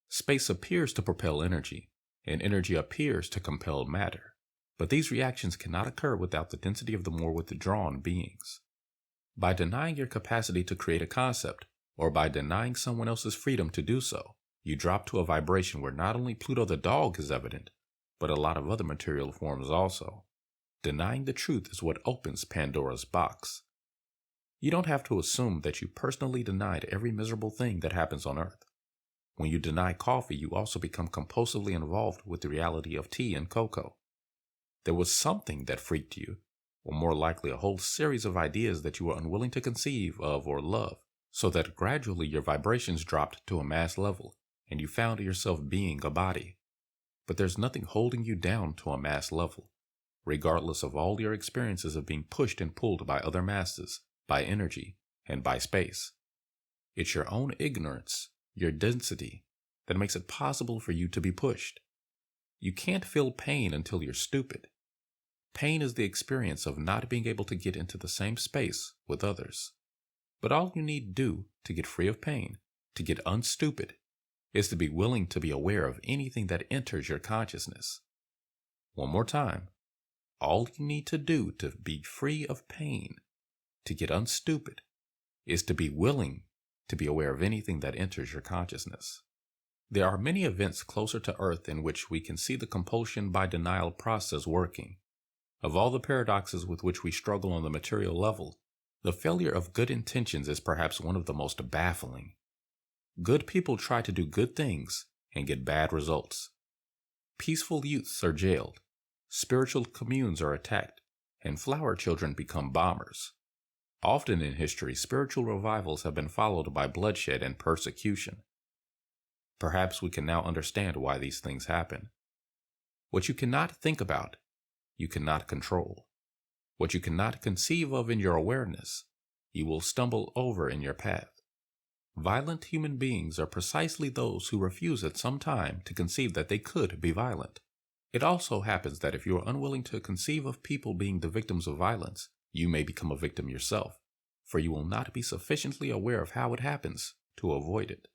Space appears to propel energy, and energy appears to compel matter, but these reactions cannot occur without the density of the more withdrawn beings. By denying your capacity to create a concept, or by denying someone else's freedom to do so, you drop to a vibration where not only Pluto the dog is evident, but a lot of other material forms also. Denying the truth is what opens Pandora's box. You don't have to assume that you personally denied every miserable thing that happens on Earth. When you deny coffee, you also become compulsively involved with the reality of tea and cocoa. There was something that freaked you, or more likely a whole series of ideas that you were unwilling to conceive of or love, so that gradually your vibrations dropped to a mass level, and you found yourself being a body. But there's nothing holding you down to a mass level. regardless of all your experiences of being pushed and pulled by other masses, by energy, and by space. It's your own ignorance, your density, that makes it possible for you to be pushed. You can't feel pain until you're stupid. Pain is the experience of not being able to get into the same space with others. But all you need do to get free of pain, to get unstupid, is to be willing to be aware of anything that enters your consciousness. One more time. All you need to do to be free of pain, to get unstupid, is to be willing to be aware of anything that enters your consciousness. There are many events closer to Earth in which we can see the compulsion by denial process working. Of all the paradoxes with which we struggle on the material level, the failure of good intentions is perhaps one of the most baffling. Good people try to do good things and get bad results. Peaceful youths are jailed, spiritual communes are attacked, and flower children become bombers. Often in history, spiritual revivals have been followed by bloodshed and persecution. Perhaps we can now understand why these things happen. What you cannot think about, you cannot control. What you cannot conceive of in your awareness, you will stumble over in your path. Violent human beings are precisely those who refuse at some time to conceive that they could be violent. It also happens that if you are unwilling to conceive of people being the victims of violence, you may become a victim yourself, for you will not be sufficiently aware of how it happens to avoid it.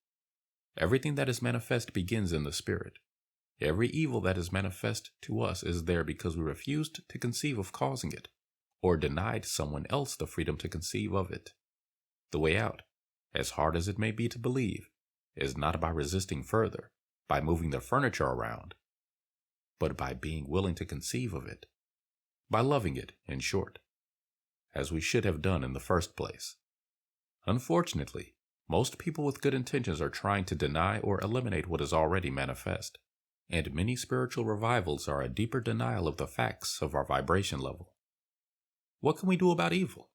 Everything that is manifest begins in the spirit. Every evil that is manifest to us is there because we refused to conceive of causing it, or denied someone else the freedom to conceive of it. The way out, as hard as it may be to believe, is not by resisting further, by moving the furniture around, but by being willing to conceive of it, by loving it, in short, as we should have done in the first place. Unfortunately, most people with good intentions are trying to deny or eliminate what is already manifest, and many spiritual revivals are a deeper denial of the facts of our vibration level. What can we do about evil?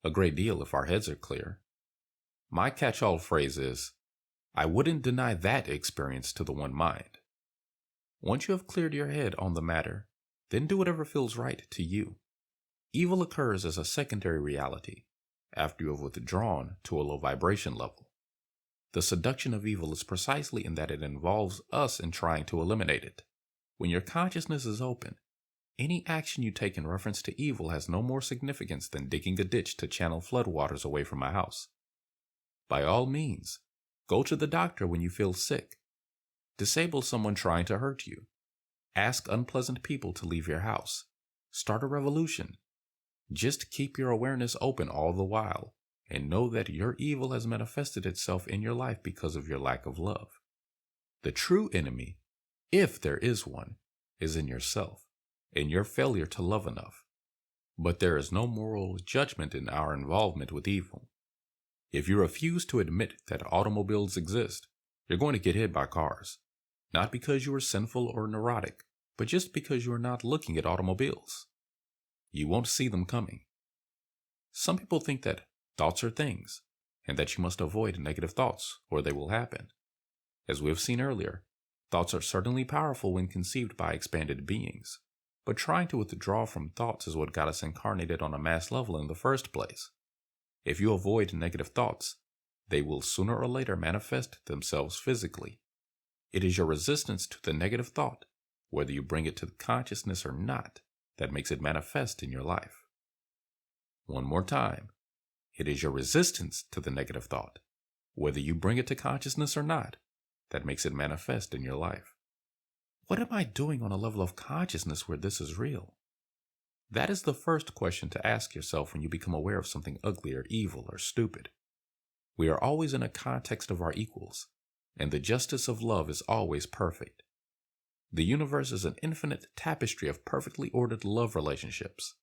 A great deal if our heads are clear. My catch-all phrase is, I wouldn't deny that experience to the one mind. Once you have cleared your head on the matter, then do whatever feels right to you. Evil occurs as a secondary reality, after you have withdrawn to a low vibration level. The seduction of evil is precisely in that it involves us in trying to eliminate it. When your consciousness is open, any action you take in reference to evil has no more significance than digging a ditch to channel floodwaters away from my house. By all means, go to the doctor when you feel sick. Disable someone trying to hurt you. Ask unpleasant people to leave your house. Start a revolution. Just keep your awareness open all the while, and know that your evil has manifested itself in your life because of your lack of love. The true enemy, if there is one, is in yourself, in your failure to love enough. But there is no moral judgment in our involvement with evil. If you refuse to admit that automobiles exist, you're going to get hit by cars. Not because you are sinful or neurotic, but just because you are not looking at automobiles. You won't see them coming. Some people think that thoughts are things, and that you must avoid negative thoughts or they will happen. As we have seen earlier, thoughts are certainly powerful when conceived by expanded beings, but trying to withdraw from thoughts is what got us incarnated on a mass level in the first place. If you avoid negative thoughts, they will sooner or later manifest themselves physically. It is your resistance to the negative thought, whether you bring it to consciousness or not, that makes it manifest in your life. One more time. It is your resistance to the negative thought, whether you bring it to consciousness or not, that makes it manifest in your life. What am I doing on a level of consciousness where this is real? That is the first question to ask yourself when you become aware of something ugly or evil or stupid. We are always in a context of our equals, and the justice of love is always perfect. The universe is an infinite tapestry of perfectly ordered love relationships,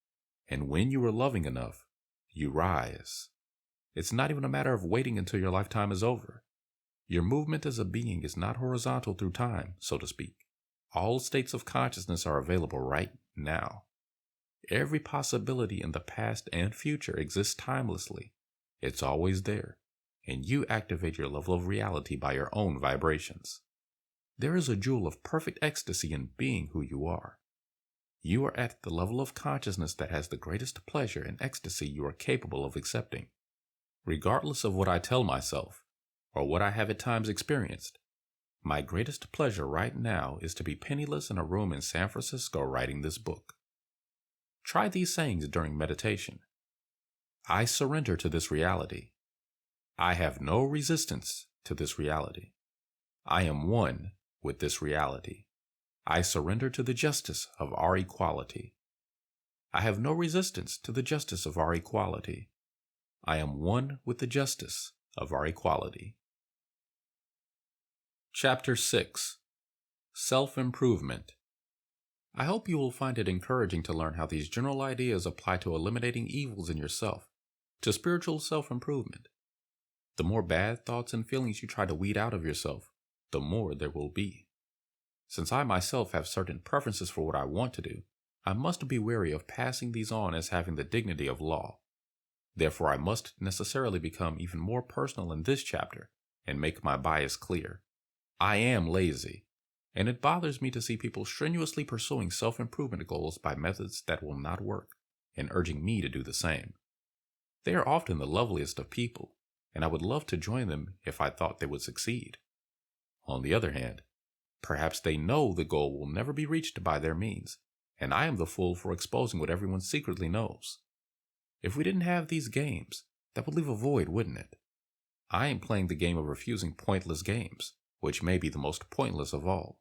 and when you are loving enough, you rise. It's not even a matter of waiting until your lifetime is over. Your movement as a being is not horizontal through time, so to speak. All states of consciousness are available right now. Every possibility in the past and future exists timelessly. It's always there, and you activate your level of reality by your own vibrations. There is a jewel of perfect ecstasy in being who you are. You are at the level of consciousness that has the greatest pleasure and ecstasy you are capable of accepting. Regardless of what I tell myself, or what I have at times experienced, my greatest pleasure right now is to be penniless in a room in San Francisco writing this book. Try these sayings during meditation. I surrender to this reality. I have no resistance to this reality. I am one with this reality. I surrender to the justice of our equality. I have no resistance to the justice of our equality. I am one with the justice of our equality. Chapter 6. Self-Improvement. I hope you will find it encouraging to learn how these general ideas apply to eliminating evils in yourself, to spiritual self-improvement. The more bad thoughts and feelings you try to weed out of yourself, the more there will be. Since I myself have certain preferences for what I want to do, I must be wary of passing these on as having the dignity of law. Therefore, I must necessarily become even more personal in this chapter and make my bias clear. I am lazy, and it bothers me to see people strenuously pursuing self-improvement goals by methods that will not work and urging me to do the same. They are often the loveliest of people, and I would love to join them if I thought they would succeed. On the other hand, perhaps they know the goal will never be reached by their means, and I am the fool for exposing what everyone secretly knows. If we didn't have these games, that would leave a void, wouldn't it? I am playing the game of refusing pointless games, which may be the most pointless of all.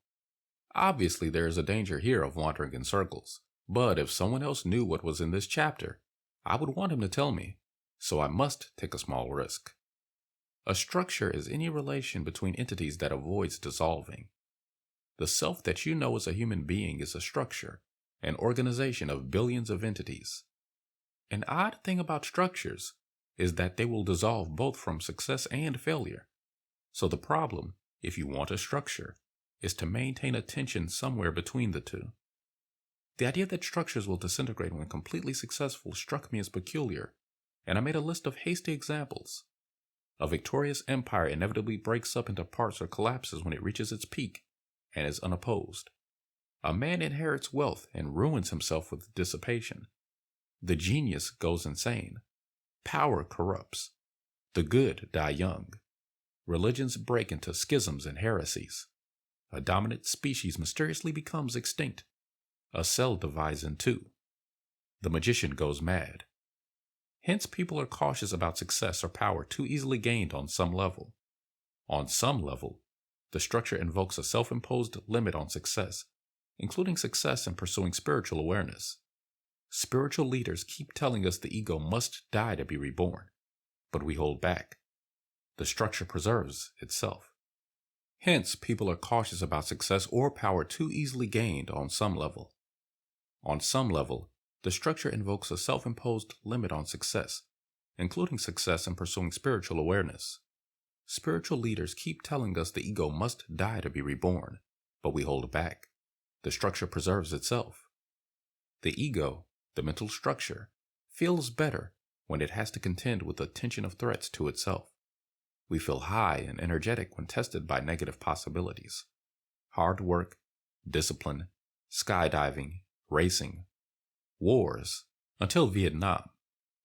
Obviously, there is a danger here of wandering in circles, but if someone else knew what was in this chapter, I would want him to tell me, so I must take a small risk. A structure is any relation between entities that avoids dissolving. The self that you know as a human being is a structure, an organization of billions of entities. An odd thing about structures is that they will dissolve both from success and failure. So the problem, if you want a structure, is to maintain a tension somewhere between the two. The idea that structures will disintegrate when completely successful struck me as peculiar, and I made a list of hasty examples. A victorious empire inevitably breaks up into parts or collapses when it reaches its peak and is unopposed. A man inherits wealth and ruins himself with dissipation. The genius goes insane. Power corrupts. The good die young. Religions break into schisms and heresies. A dominant species mysteriously becomes extinct. A cell divides in two. The magician goes mad. Hence, people are cautious about success or power too easily gained on some level. On some level, the structure invokes a self-imposed limit on success, including success in pursuing spiritual awareness. Spiritual leaders keep telling us the ego must die to be reborn, but we hold back. The structure preserves itself. Hence, people are cautious about success or power too easily gained on some level. On some level, the structure invokes a self-imposed limit on success, including success in pursuing spiritual awareness. Spiritual leaders keep telling us the ego must die to be reborn, but we hold back. The structure preserves itself. The ego, the mental structure, feels better when it has to contend with the tension of threats to itself. We feel high and energetic when tested by negative possibilities. Hard work, discipline, skydiving, racing, wars, until Vietnam.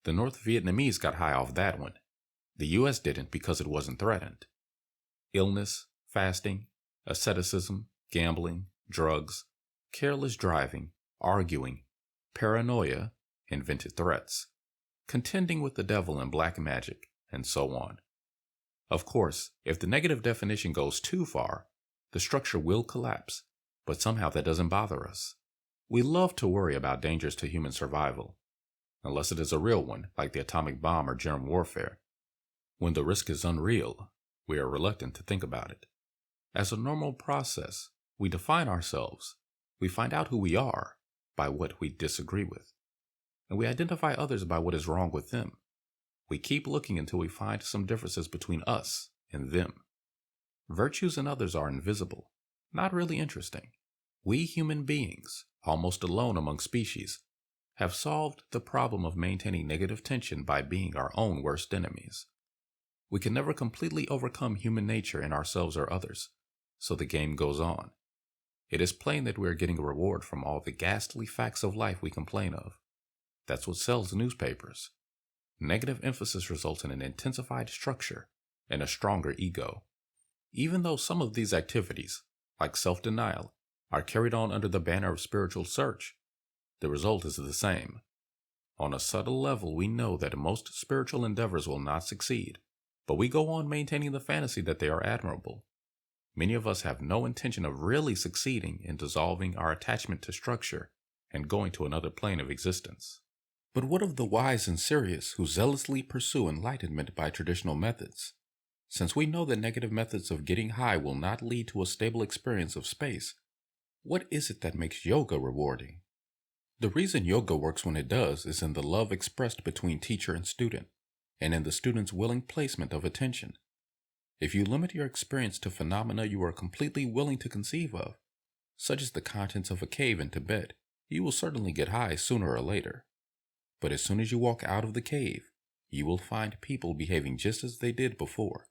The North Vietnamese got high off that one. The US didn't because it wasn't threatened. Illness, fasting, asceticism, gambling, drugs, careless driving, arguing, paranoia, invented threats, contending with the devil and black magic, and so on. Of course, if the negative definition goes too far, the structure will collapse, but somehow that doesn't bother us. We love to worry about dangers to human survival, unless it is a real one, like the atomic bomb or germ warfare. When the risk is unreal, we are reluctant to think about it. As a normal process, we define ourselves. We find out who we are by what we disagree with, and we identify others by what is wrong with them. We keep looking until we find some differences between us and them. Virtues in others are invisible, not really interesting. We human beings, almost alone among species, have solved the problem of maintaining negative tension by being our own worst enemies. We can never completely overcome human nature in ourselves or others, so the game goes on. It is plain that we are getting a reward from all the ghastly facts of life we complain of. That's what sells newspapers. Negative emphasis results in an intensified structure and a stronger ego. Even though some of these activities, like self-denial, are carried on under the banner of spiritual search, the result is the same. On a subtle level, we know that most spiritual endeavors will not succeed, but we go on maintaining the fantasy that they are admirable. Many of us have no intention of really succeeding in dissolving our attachment to structure and going to another plane of existence. But what of the wise and serious who zealously pursue enlightenment by traditional methods? Since we know that negative methods of getting high will not lead to a stable experience of space, what is it that makes yoga rewarding? The reason yoga works when it does is in the love expressed between teacher and student, and in the student's willing placement of attention. If you limit your experience to phenomena you are completely willing to conceive of, such as the contents of a cave in Tibet, you will certainly get high sooner or later. But as soon as you walk out of the cave, you will find people behaving just as they did before.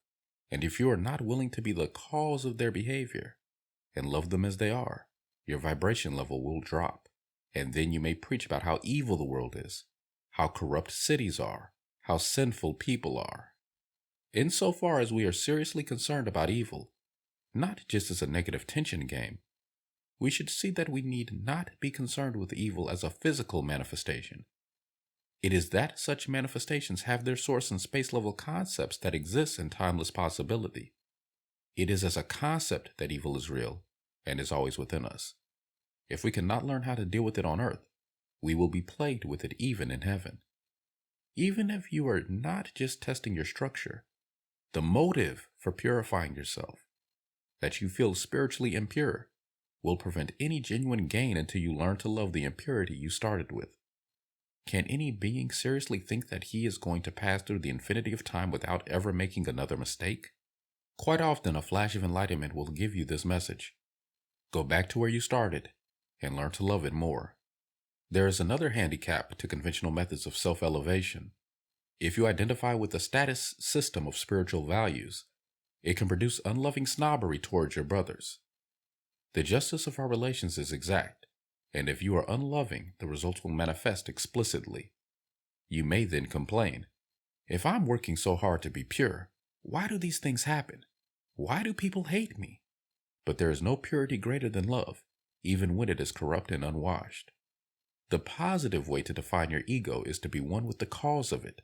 And if you are not willing to be the cause of their behavior and love them as they are, your vibration level will drop. And then you may preach about how evil the world is, how corrupt cities are, how sinful people are. Insofar as we are seriously concerned about evil, not just as a negative tension game, we should see that we need not be concerned with evil as a physical manifestation. It is that such manifestations have their source in space-level concepts that exist in timeless possibility. It is as a concept that evil is real and is always within us. If we cannot learn how to deal with it on earth, we will be plagued with it even in heaven. Even if you are not just testing your structure, the motive for purifying yourself, that you feel spiritually impure, will prevent any genuine gain until you learn to love the impurity you started with. Can any being seriously think that he is going to pass through the infinity of time without ever making another mistake? Quite often, a flash of enlightenment will give you this message. Go back to where you started and learn to love it more. There is another handicap to conventional methods of self-elevation. If you identify with a status system of spiritual values, it can produce unloving snobbery towards your brothers. The justice of our relations is exact, and if you are unloving, the results will manifest explicitly. You may then complain, if I'm working so hard to be pure, why do these things happen? Why do people hate me? But there is no purity greater than love, even when it is corrupt and unwashed. The positive way to define your ego is to be one with the cause of it.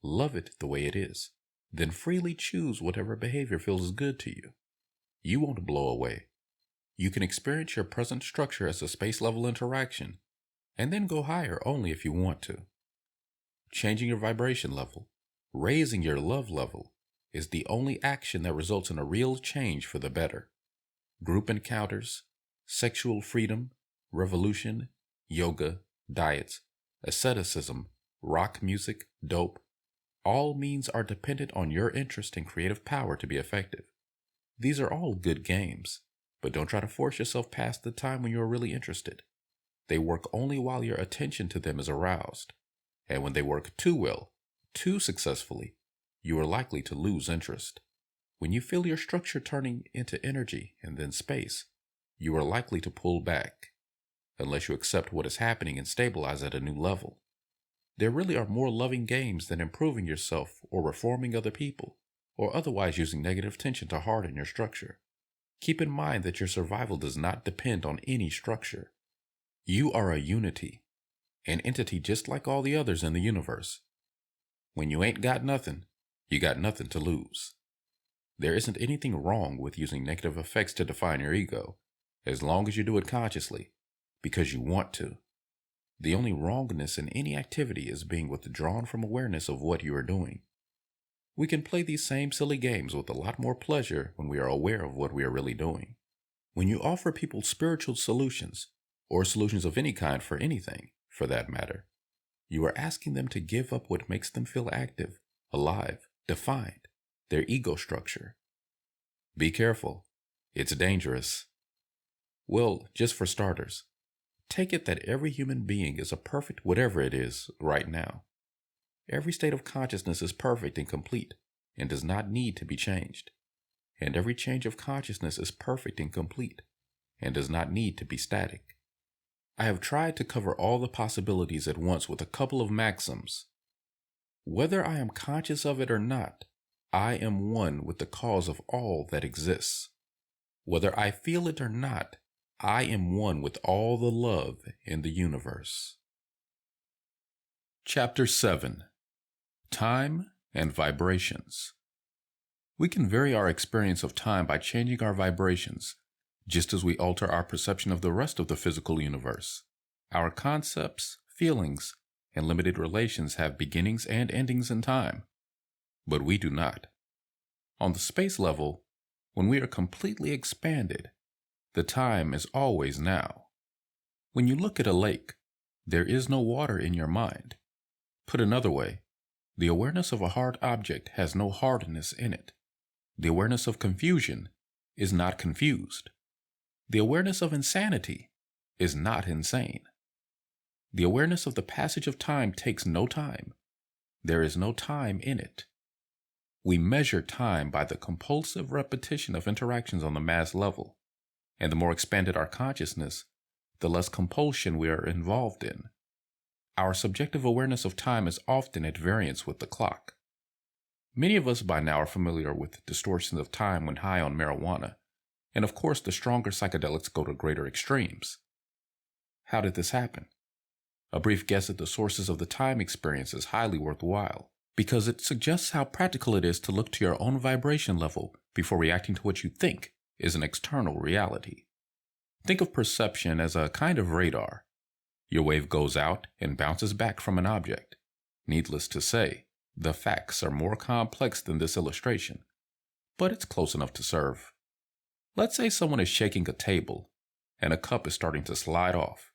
Love it the way it is. Then freely choose whatever behavior feels good to you. You won't blow away. You can experience your present structure as a space-level interaction, and then go higher only if you want to. Changing your vibration level, raising your love level, is the only action that results in a real change for the better. Group encounters, sexual freedom, revolution, yoga, diets, asceticism, rock music, dope, all means are dependent on your interest and creative power to be effective. These are all good games, but don't try to force yourself past the time when you are really interested. They work only while your attention to them is aroused, and when they work too well, too successfully, you are likely to lose interest. When you feel your structure turning into energy and then space, you are likely to pull back, unless you accept what is happening and stabilize at a new level. There really are more loving games than improving yourself or reforming other people, or otherwise using negative tension to harden your structure. Keep in mind that your survival does not depend on any structure. You are a unity, an entity just like all the others in the universe. When you ain't got nothing, you got nothing to lose. There isn't anything wrong with using negative effects to define your ego, as long as you do it consciously, because you want to. The only wrongness in any activity is being withdrawn from awareness of what you are doing. We can play these same silly games with a lot more pleasure when we are aware of what we are really doing. When you offer people spiritual solutions, or solutions of any kind for anything, for that matter, you are asking them to give up what makes them feel active, alive, defined, their ego structure. Be careful. It's dangerous. Well, just for starters, take it that every human being is a perfect whatever it is right now. Every state of consciousness is perfect and complete and does not need to be changed. And every change of consciousness is perfect and complete and does not need to be static. I have tried to cover all the possibilities at once with a couple of maxims. Whether I am conscious of it or not, I am one with the cause of all that exists. Whether I feel it or not, I am one with all the love in the universe. Chapter 7. Time and Vibrations. We can vary our experience of time by changing our vibrations, just as we alter our perception of the rest of the physical universe. Our concepts, feelings, and limited relations have beginnings and endings in time, but we do not. On the space level, when we are completely expanded, the time is always now. When you look at a lake, there is no water in your mind. Put another way, the awareness of a hard object has no hardness in it. The awareness of confusion is not confused. The awareness of insanity is not insane. The awareness of the passage of time takes no time. There is no time in it. We measure time by the compulsive repetition of interactions on the mass level, and the more expanded our consciousness, the less compulsion we are involved in. Our subjective awareness of time is often at variance with the clock. Many of us by now are familiar with distortions of time when high on marijuana, and of course the stronger psychedelics go to greater extremes. How did this happen? A brief guess at the sources of the time experience is highly worthwhile, because it suggests how practical it is to look to your own vibration level before reacting to what you think is an external reality. Think of perception as a kind of radar. Your wave goes out and bounces back from an object. Needless to say, the facts are more complex than this illustration, but it's close enough to serve. Let's say someone is shaking a table, and a cup is starting to slide off.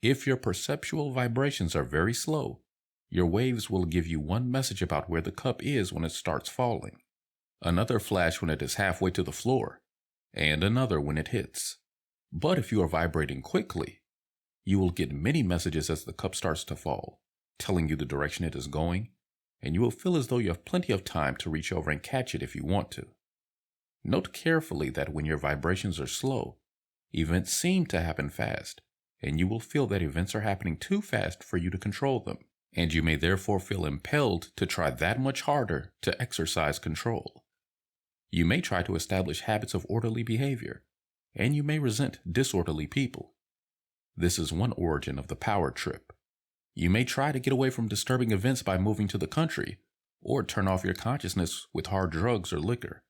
If your perceptual vibrations are very slow, your waves will give you one message about where the cup is when it starts falling, another flash when it is halfway to the floor, and another when it hits. But if you are vibrating quickly, you will get many messages as the cup starts to fall, telling you the direction it is going, and you will feel as though you have plenty of time to reach over and catch it if you want to. Note carefully that when your vibrations are slow, events seem to happen fast, and you will feel that events are happening too fast for you to control them, and you may therefore feel impelled to try that much harder to exercise control. You may try to establish habits of orderly behavior, and you may resent disorderly people. This is one origin of the power trip. You may try to get away from disturbing events by moving to the country, or turn off your consciousness with hard drugs or liquor.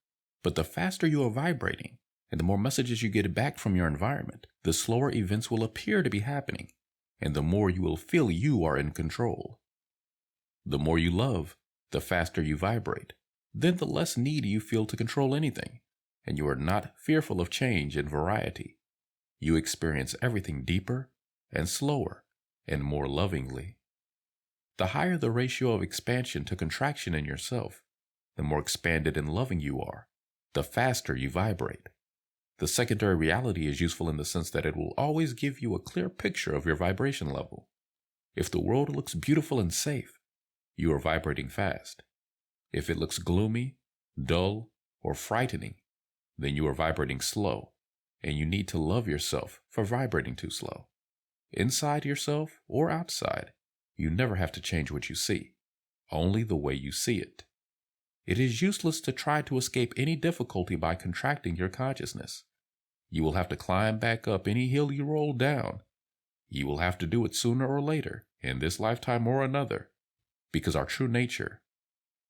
But the faster you are vibrating, and the more messages you get back from your environment, the slower events will appear to be happening, and the more you will feel you are in control. The more you love, the faster you vibrate. Then the less need you feel to control anything, and you are not fearful of change and variety. You experience everything deeper and slower and more lovingly. The higher the ratio of expansion to contraction in yourself, the more expanded and loving you are, the faster you vibrate. The secondary reality is useful in the sense that it will always give you a clear picture of your vibration level. If the world looks beautiful and safe, you are vibrating fast. If it looks gloomy, dull, or frightening, then you are vibrating slow, and you need to love yourself for vibrating too slow. Inside yourself or outside, you never have to change what you see, only the way you see it. It is useless to try to escape any difficulty by contracting your consciousness. You will have to climb back up any hill you roll down. You will have to do it sooner or later, in this lifetime or another, because our true nature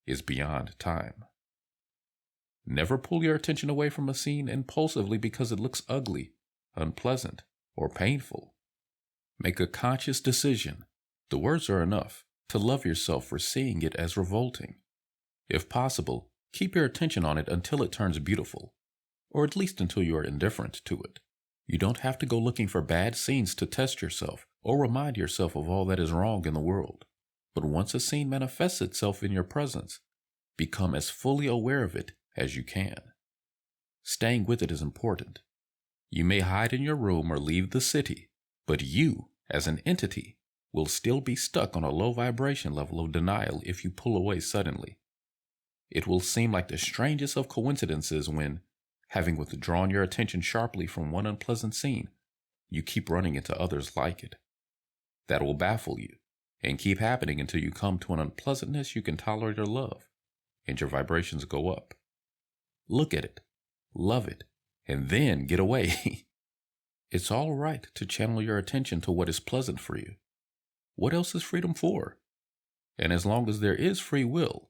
is beyond time. Never pull your attention away from a scene impulsively because it looks ugly, unpleasant, or painful. Make a conscious decision, the words are enough, to love yourself for seeing it as revolting. If possible, keep your attention on it until it turns beautiful, or at least until you are indifferent to it. You don't have to go looking for bad scenes to test yourself or remind yourself of all that is wrong in the world. But once a scene manifests itself in your presence, become as fully aware of it as you can. Staying with it is important. You may hide in your room or leave the city, but you, as an entity, will still be stuck on a low vibration level of denial if you pull away suddenly. It will seem like the strangest of coincidences when, Having withdrawn your attention sharply from one unpleasant scene, you keep running into others like it. That will baffle you and keep happening until you come to an unpleasantness you can tolerate or love, and your vibrations go up. Look at it, love it, and then get away. It's all right to channel your attention to what is pleasant for you. What else is freedom for? And as long as there is free will,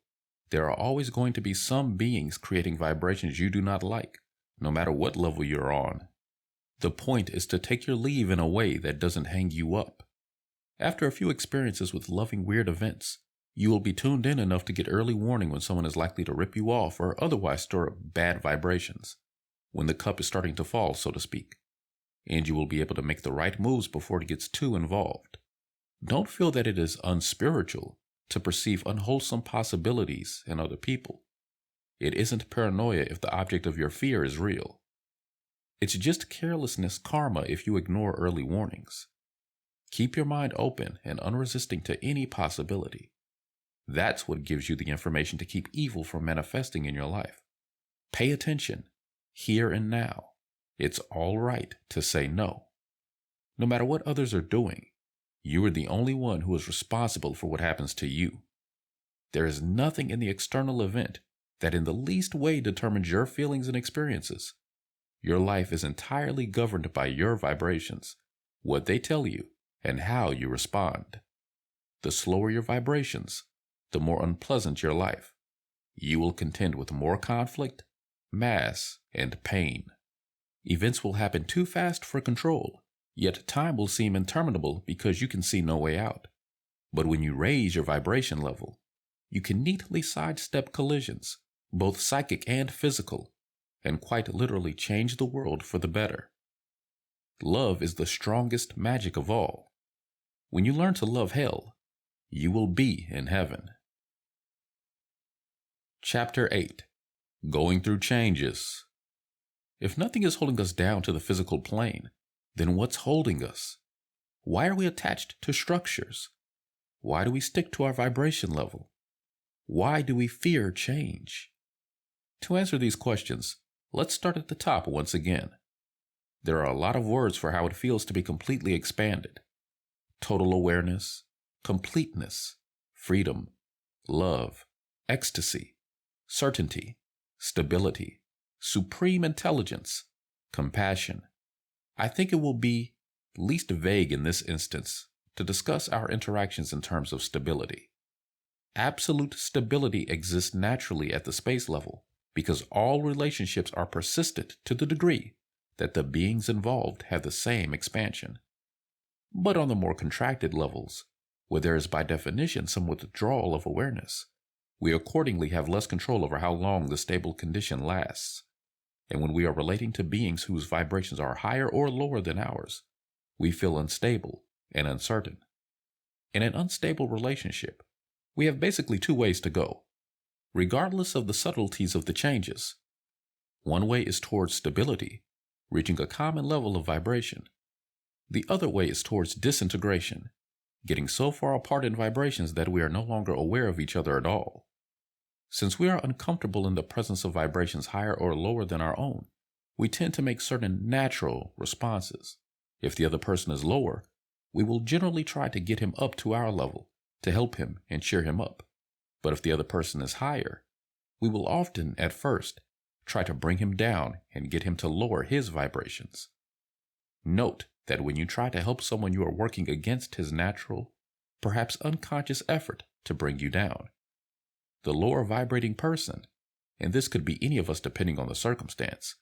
there are always going to be some beings creating vibrations you do not like, no matter what level you're on. The point is to take your leave in a way that doesn't hang you up. After a few experiences with loving weird events, you will be tuned in enough to get early warning when someone is likely to rip you off or otherwise stir up bad vibrations, when the cup is starting to fall, so to speak, and you will be able to make the right moves before it gets too involved. Don't feel that it is unspiritual to perceive unwholesome possibilities in other people. It isn't paranoia if the object of your fear is real. It's just carelessness karma if you ignore early warnings. Keep your mind open and unresisting to any possibility. That's what gives you the information to keep evil from manifesting in your life. Pay attention, here and now. It's all right to say no. No matter what others are doing, you are the only one who is responsible for what happens to you. There is nothing in the external event that in the least way determines your feelings and experiences. Your life is entirely governed by your vibrations, what they tell you, and how you respond. The slower your vibrations, the more unpleasant your life. You will contend with more conflict, mass, and pain. Events will happen too fast for control, yet time will seem interminable because you can see no way out. But when you raise your vibration level, you can neatly sidestep collisions, both psychic and physical, and quite literally change the world for the better. Love is the strongest magic of all. When you learn to love hell, you will be in heaven. Chapter 8. Going Through Changes. If nothing is holding us down to the physical plane, then what's holding us? Why are we attached to structures? Why do we stick to our vibration level? Why do we fear change? To answer these questions, let's start at the top once again. There are a lot of words for how it feels to be completely expanded. Total awareness, completeness, freedom, love, ecstasy, certainty, stability, supreme intelligence, compassion. I think it will be least vague in this instance to discuss our interactions in terms of stability. Absolute stability exists naturally at the space level because all relationships are persistent to the degree that the beings involved have the same expansion. But on the more contracted levels, where there is by definition some withdrawal of awareness, we accordingly have less control over how long the stable condition lasts. And when we are relating to beings whose vibrations are higher or lower than ours, we feel unstable and uncertain. In an unstable relationship, we have basically two ways to go, regardless of the subtleties of the changes. One way is towards stability, reaching a common level of vibration. The other way is towards disintegration, getting so far apart in vibrations that we are no longer aware of each other at all. Since we are uncomfortable in the presence of vibrations higher or lower than our own, we tend to make certain natural responses. If the other person is lower, we will generally try to get him up to our level, to help him and cheer him up. But if the other person is higher, we will often, at first, try to bring him down and get him to lower his vibrations. Note that when you try to help someone, you are working against his natural, perhaps unconscious effort to bring you down. The lower vibrating person, and this could be any of us depending on the circumstance,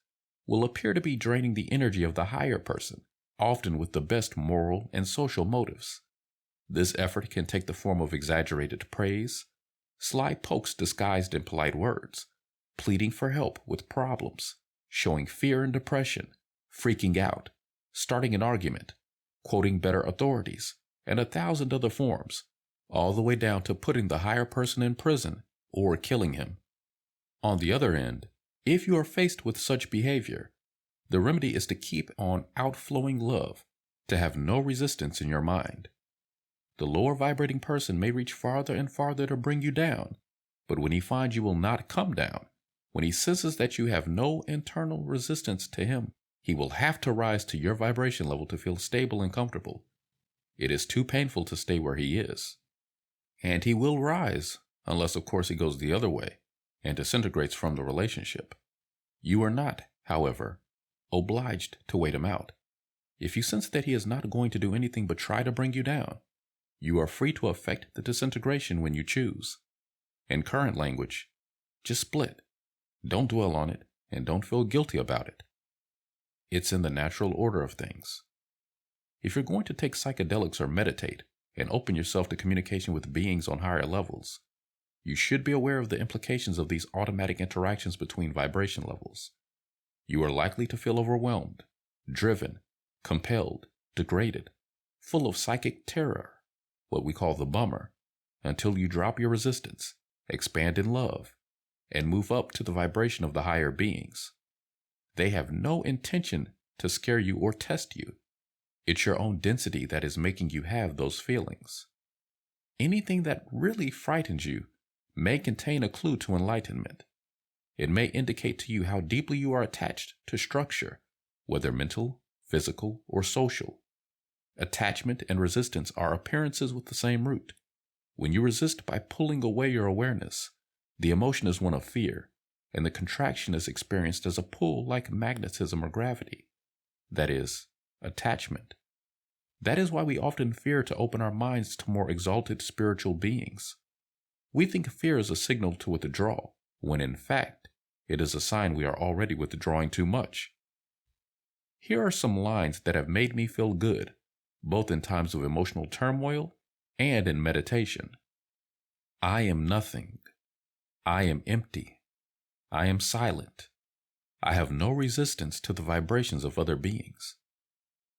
will appear to be draining the energy of the higher person, often with the best moral and social motives. This effort can take the form of exaggerated praise, sly pokes disguised in polite words, pleading for help with problems, showing fear and depression, freaking out, starting an argument, quoting better authorities, and 1,000 other forms, all the way down to putting the higher person in prison or killing him. On the other end, if you are faced with such behavior, the remedy is to keep on outflowing love, to have no resistance in your mind. The lower vibrating person may reach farther and farther to bring you down, but when he finds you will not come down, When he senses that you have no internal resistance to him, he will have to rise to your vibration level to feel stable and comfortable. It is too painful to stay where he is. And he will rise, unless of course he goes the other way and disintegrates from the relationship. You are not, however, obliged to wait him out. If you sense that he is not going to do anything but try to bring you down, you are free to effect the disintegration when you choose. In current language, just split. Don't dwell on it, and don't feel guilty about it. It's in the natural order of things. If you're going to take psychedelics or meditate and open yourself to communication with beings on higher levels, you should be aware of the implications of these automatic interactions between vibration levels. You are likely to feel overwhelmed, driven, compelled, degraded, full of psychic terror, what we call the bummer, until you drop your resistance, expand in love, and move up to the vibration of the higher beings. They have no intention to scare you or test you. It's your own density that is making you have those feelings. Anything that really frightens you may contain a clue to enlightenment. It may indicate to you how deeply you are attached to structure, whether mental, physical, or social. Attachment and resistance are appearances with the same root. When you resist by pulling away your awareness, the emotion is one of fear, and the contraction is experienced as a pull like magnetism or gravity. That is, attachment. That is why we often fear to open our minds to more exalted spiritual beings. We think fear is a signal to withdraw, when in fact, it is a sign we are already withdrawing too much. Here are some lines that have made me feel good, both in times of emotional turmoil and in meditation. I am nothing. I am empty. I am silent. I have no resistance to the vibrations of other beings.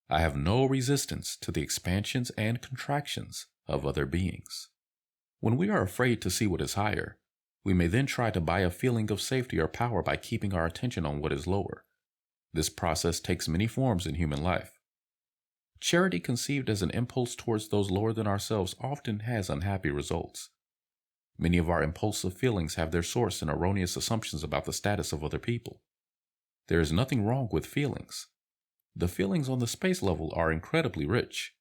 I have no resistance to the expansions and contractions of other beings. When we are afraid to see what is higher, we may then try to buy a feeling of safety or power by keeping our attention on what is lower. This process takes many forms in human life. Charity conceived as an impulse towards those lower than ourselves often has unhappy results. Many of our impulsive feelings have their source in erroneous assumptions about the status of other people. There is nothing wrong with feelings. The feelings on the space level are incredibly rich,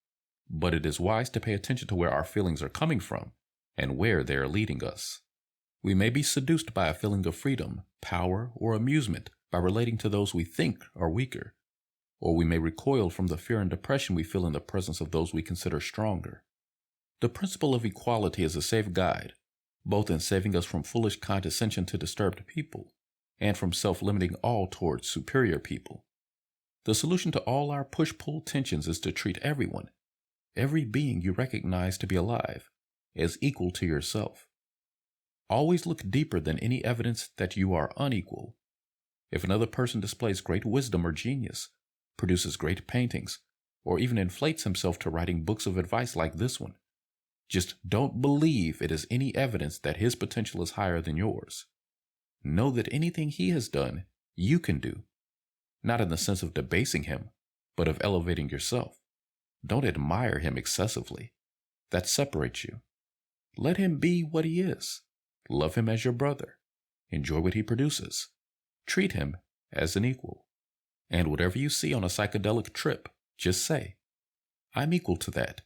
but it is wise to pay attention to where our feelings are coming from and where they are leading us. We may be seduced by a feeling of freedom, power, or amusement by relating to those we think are weaker, or we may recoil from the fear and depression we feel in the presence of those we consider stronger. The principle of equality is a safe guide, both in saving us from foolish condescension to disturbed people, and from self-limiting awe towards superior people. The solution to all our push-pull tensions is to treat everyone, every being you recognize to be alive, as equal to yourself. Always look deeper than any evidence that you are unequal. If another person displays great wisdom or genius, produces great paintings, or even inflates himself to writing books of advice like this one, just don't believe it is any evidence that his potential is higher than yours. Know that anything he has done, you can do. Not in the sense of debasing him, but of elevating yourself. Don't admire him excessively. That separates you. Let him be what he is. Love him as your brother. Enjoy what he produces. Treat him as an equal. And whatever you see on a psychedelic trip, just say, I'm equal to that.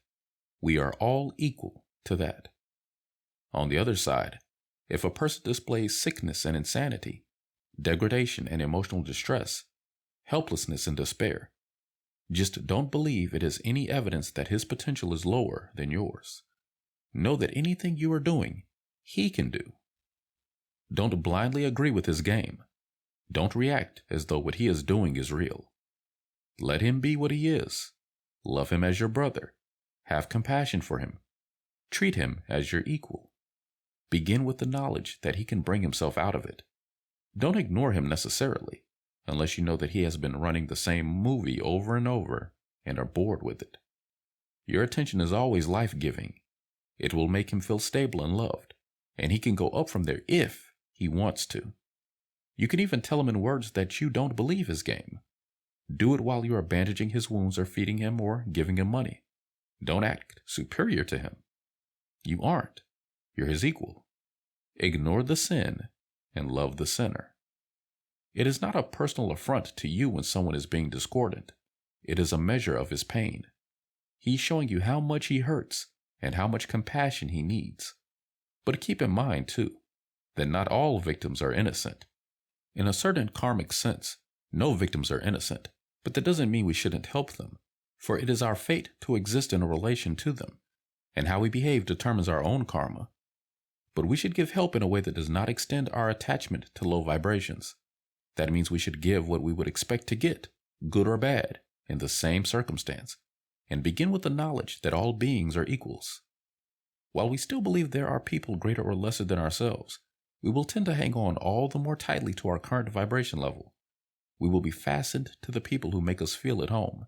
We are all equal to that. On the other side, if a person displays sickness and insanity, degradation and emotional distress, helplessness and despair, just don't believe it is any evidence that his potential is lower than yours. Know that anything you are doing, he can do. Don't blindly agree with his game. Don't react as though what he is doing is real. Let him be what he is. Love him as your brother. Have compassion for him. Treat him as your equal. Begin with the knowledge that he can bring himself out of it. Don't ignore him necessarily, unless you know that he has been running the same movie over and over and are bored with it. Your attention is always life-giving. It will make him feel stable and loved, and he can go up from there if he wants to. You can even tell him in words that you don't believe his game. Do it while you are bandaging his wounds or feeding him or giving him money. Don't act superior to him. You aren't. You're his equal. Ignore the sin and love the sinner. It is not a personal affront to you when someone is being discordant. It is a measure of his pain. He's showing you how much he hurts and how much compassion he needs. But keep in mind, too, that not all victims are innocent. In a certain karmic sense, no victims are innocent, but that doesn't mean we shouldn't help them, for it is our fate to exist in a relation to them, and how we behave determines our own karma. But we should give help in a way that does not extend our attachment to low vibrations. That means we should give what we would expect to get, good or bad, in the same circumstance, and begin with the knowledge that all beings are equals. While we still believe there are people greater or lesser than ourselves, we will tend to hang on all the more tightly to our current vibration level. We will be fastened to the people who make us feel at home.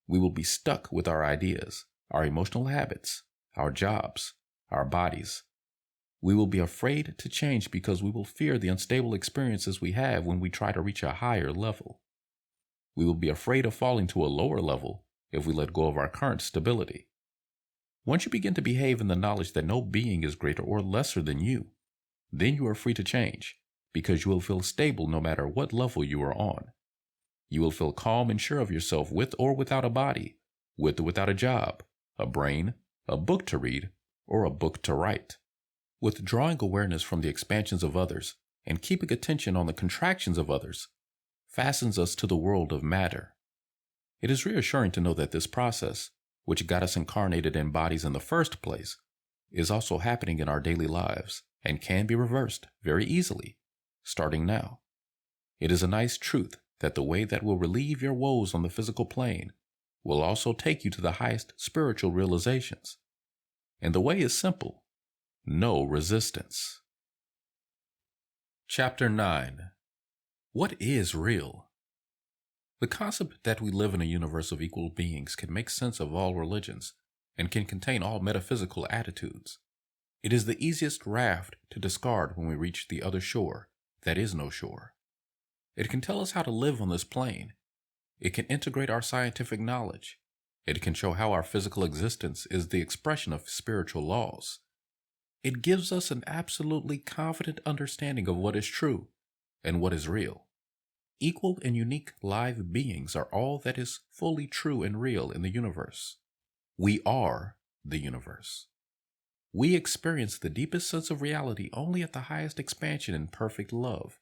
We will be stuck with our ideas, our emotional habits, our jobs, our bodies. We will be afraid to change because we will fear the unstable experiences we have when we try to reach a higher level. We will be afraid of falling to a lower level if we let go of our current stability. Once you begin to behave in the knowledge that no being is greater or lesser than you, then you are free to change, because you will feel stable no matter what level you are on. You will feel calm and sure of yourself with or without a body, with or without a job, a brain, a book to read, or a book to write. Withdrawing awareness from the expansions of others and keeping attention on the contractions of others fastens us to the world of matter. It is reassuring to know that this process, which got us incarnated in bodies in the first place, is also happening in our daily lives and can be reversed very easily, starting now. It is a nice truth that the way that will relieve your woes on the physical plane will also take you to the highest spiritual realizations. And the way is simple: no resistance. Chapter 9. What is real? The concept that we live in a universe of equal beings can make sense of all religions and can contain all metaphysical attitudes. It is the easiest raft to discard when we reach the other shore that is no shore. It can tell us how to live on this plane. It can integrate our scientific knowledge. It can show how our physical existence is the expression of spiritual laws. It gives us an absolutely confident understanding of what is true and what is real. Equal and unique live beings are all that is fully true and real in the universe. We are the universe. We experience the deepest sense of reality only at the highest expansion in perfect love.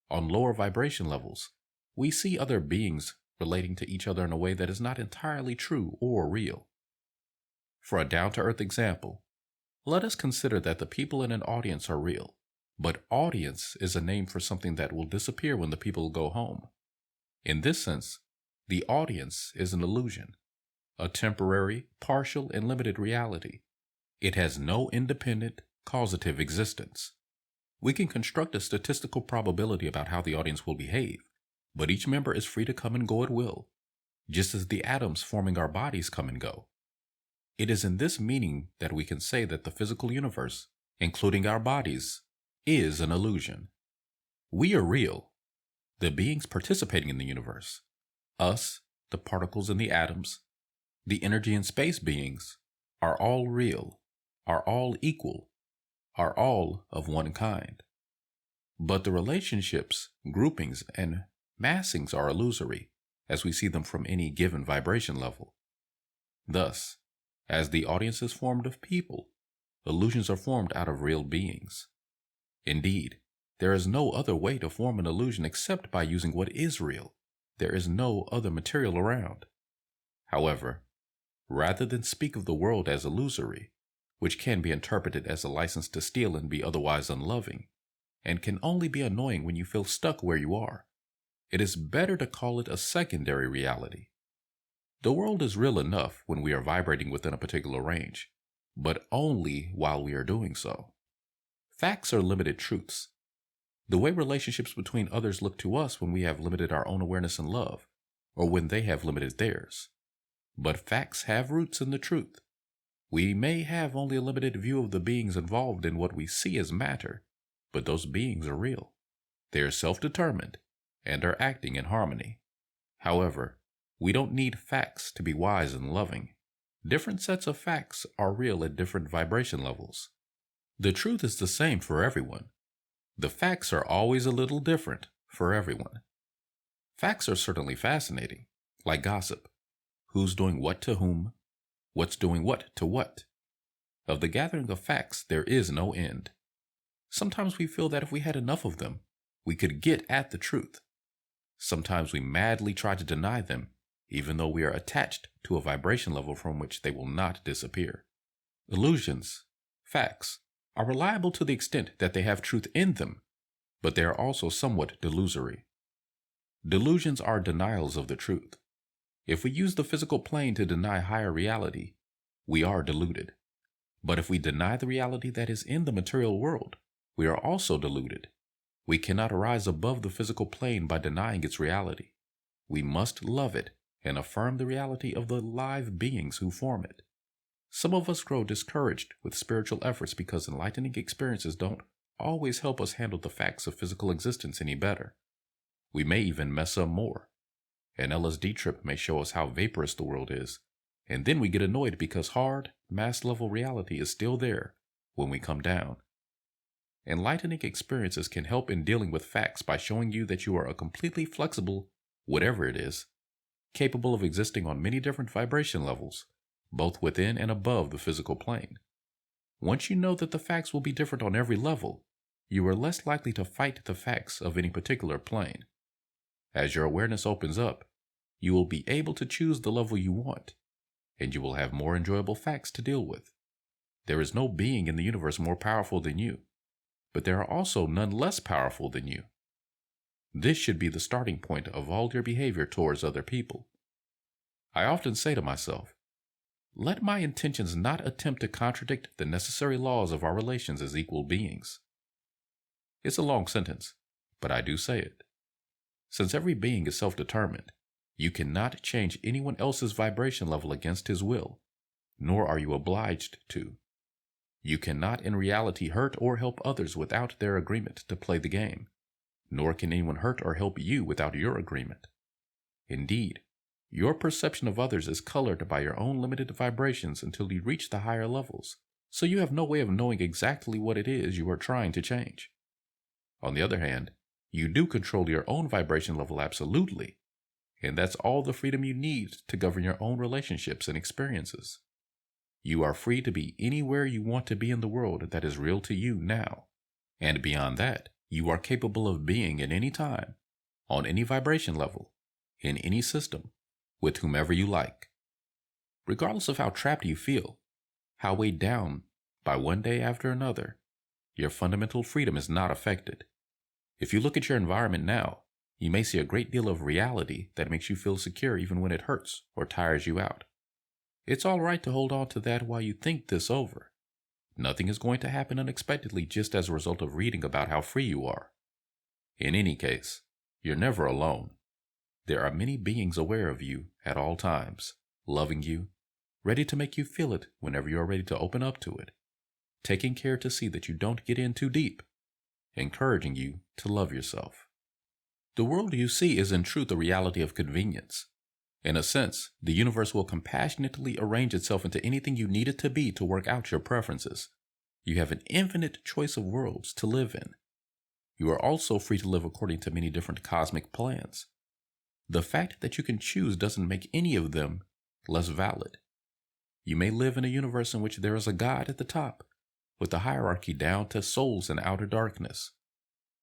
On lower vibration levels, we see other beings relating to each other in a way that is not entirely true or real. For a down-to-earth example, let us consider that the people in an audience are real, but audience is a name for something that will disappear when the people go home. In this sense, the audience is an illusion, a temporary, partial, and limited reality. It has no independent, causative existence. We can construct a statistical probability about how the audience will behave, but each member is free to come and go at will, just as the atoms forming our bodies come and go. It is in this meaning that we can say that the physical universe, including our bodies, is an illusion. We are real, the beings participating in the universe. Us, the particles and the atoms, the energy and space beings, are all real, are all equal, are all of one kind. But the relationships, groupings, and massings are illusory, as we see them from any given vibration level. Thus, as the audience is formed of people, illusions are formed out of real beings. Indeed, there is no other way to form an illusion except by using what is real. There is no other material around. However, rather than speak of the world as illusory, which can be interpreted as a license to steal and be otherwise unloving, and can only be annoying when you feel stuck where you are, it is better to call it a secondary reality. The world is real enough when we are vibrating within a particular range, but only while we are doing so. Facts are limited truths. The way relationships between others look to us when we have limited our own awareness and love, or when they have limited theirs. But facts have roots in the truth. We may have only a limited view of the beings involved in what we see as matter, but those beings are real. They are self-determined and are acting in harmony. However, we don't need facts to be wise and loving. Different sets of facts are real at different vibration levels. The truth is the same for everyone. The facts are always a little different for everyone. Facts are certainly fascinating, like gossip. Who's doing what to whom? What's doing what to what? Of the gathering of facts, there is no end. Sometimes we feel that if we had enough of them, we could get at the truth. Sometimes we madly try to deny them, even though we are attached to a vibration level from which they will not disappear. Illusions, facts, are reliable to the extent that they have truth in them, but they are also somewhat delusory. Delusions are denials of the truth. If we use the physical plane to deny higher reality, we are deluded. But if we deny the reality that is in the material world, we are also deluded. We cannot rise above the physical plane by denying its reality. We must love it and affirm the reality of the live beings who form it. Some of us grow discouraged with spiritual efforts because enlightening experiences don't always help us handle the facts of physical existence any better. We may even mess up more. An LSD trip may show us how vaporous the world is, and then we get annoyed because hard, mass-level reality is still there when we come down. Enlightening experiences can help in dealing with facts by showing you that you are a completely flexible, whatever it is, capable of existing on many different vibration levels, both within and above the physical plane. Once you know that the facts will be different on every level, you are less likely to fight the facts of any particular plane. As your awareness opens up, you will be able to choose the level you want, and you will have more enjoyable facts to deal with. There is no being in the universe more powerful than you, but there are also none less powerful than you. This should be the starting point of all your behavior towards other people. I often say to myself, let my intentions not attempt to contradict the necessary laws of our relations as equal beings. It's a long sentence, but I do say it. Since every being is self-determined, you cannot change anyone else's vibration level against his will, nor are you obliged to. You cannot in reality hurt or help others without their agreement to play the game, nor can anyone hurt or help you without your agreement. Indeed, your perception of others is colored by your own limited vibrations until you reach the higher levels, so you have no way of knowing exactly what it is you are trying to change. On the other hand, you do control your own vibration level absolutely, and that's all the freedom you need to govern your own relationships and experiences. You are free to be anywhere you want to be in the world that is real to you now, and beyond that, you are capable of being at any time, on any vibration level, in any system, with whomever you like. Regardless of how trapped you feel, how weighed down by one day after another, your fundamental freedom is not affected. If you look at your environment now, you may see a great deal of reality that makes you feel secure even when it hurts or tires you out. It's all right to hold on to that while you think this over. Nothing is going to happen unexpectedly just as a result of reading about how free you are. In any case, you're never alone. There are many beings aware of you at all times, loving you, ready to make you feel it whenever you are ready to open up to it, taking care to see that you don't get in too deep, encouraging you to love yourself. The world you see is in truth a reality of convenience. In a sense, the universe will compassionately arrange itself into anything you need it to be to work out your preferences. You have an infinite choice of worlds to live in. You are also free to live according to many different cosmic plans. The fact that you can choose doesn't make any of them less valid. You may live in a universe in which there is a God at the top, with a hierarchy down to souls in outer darkness,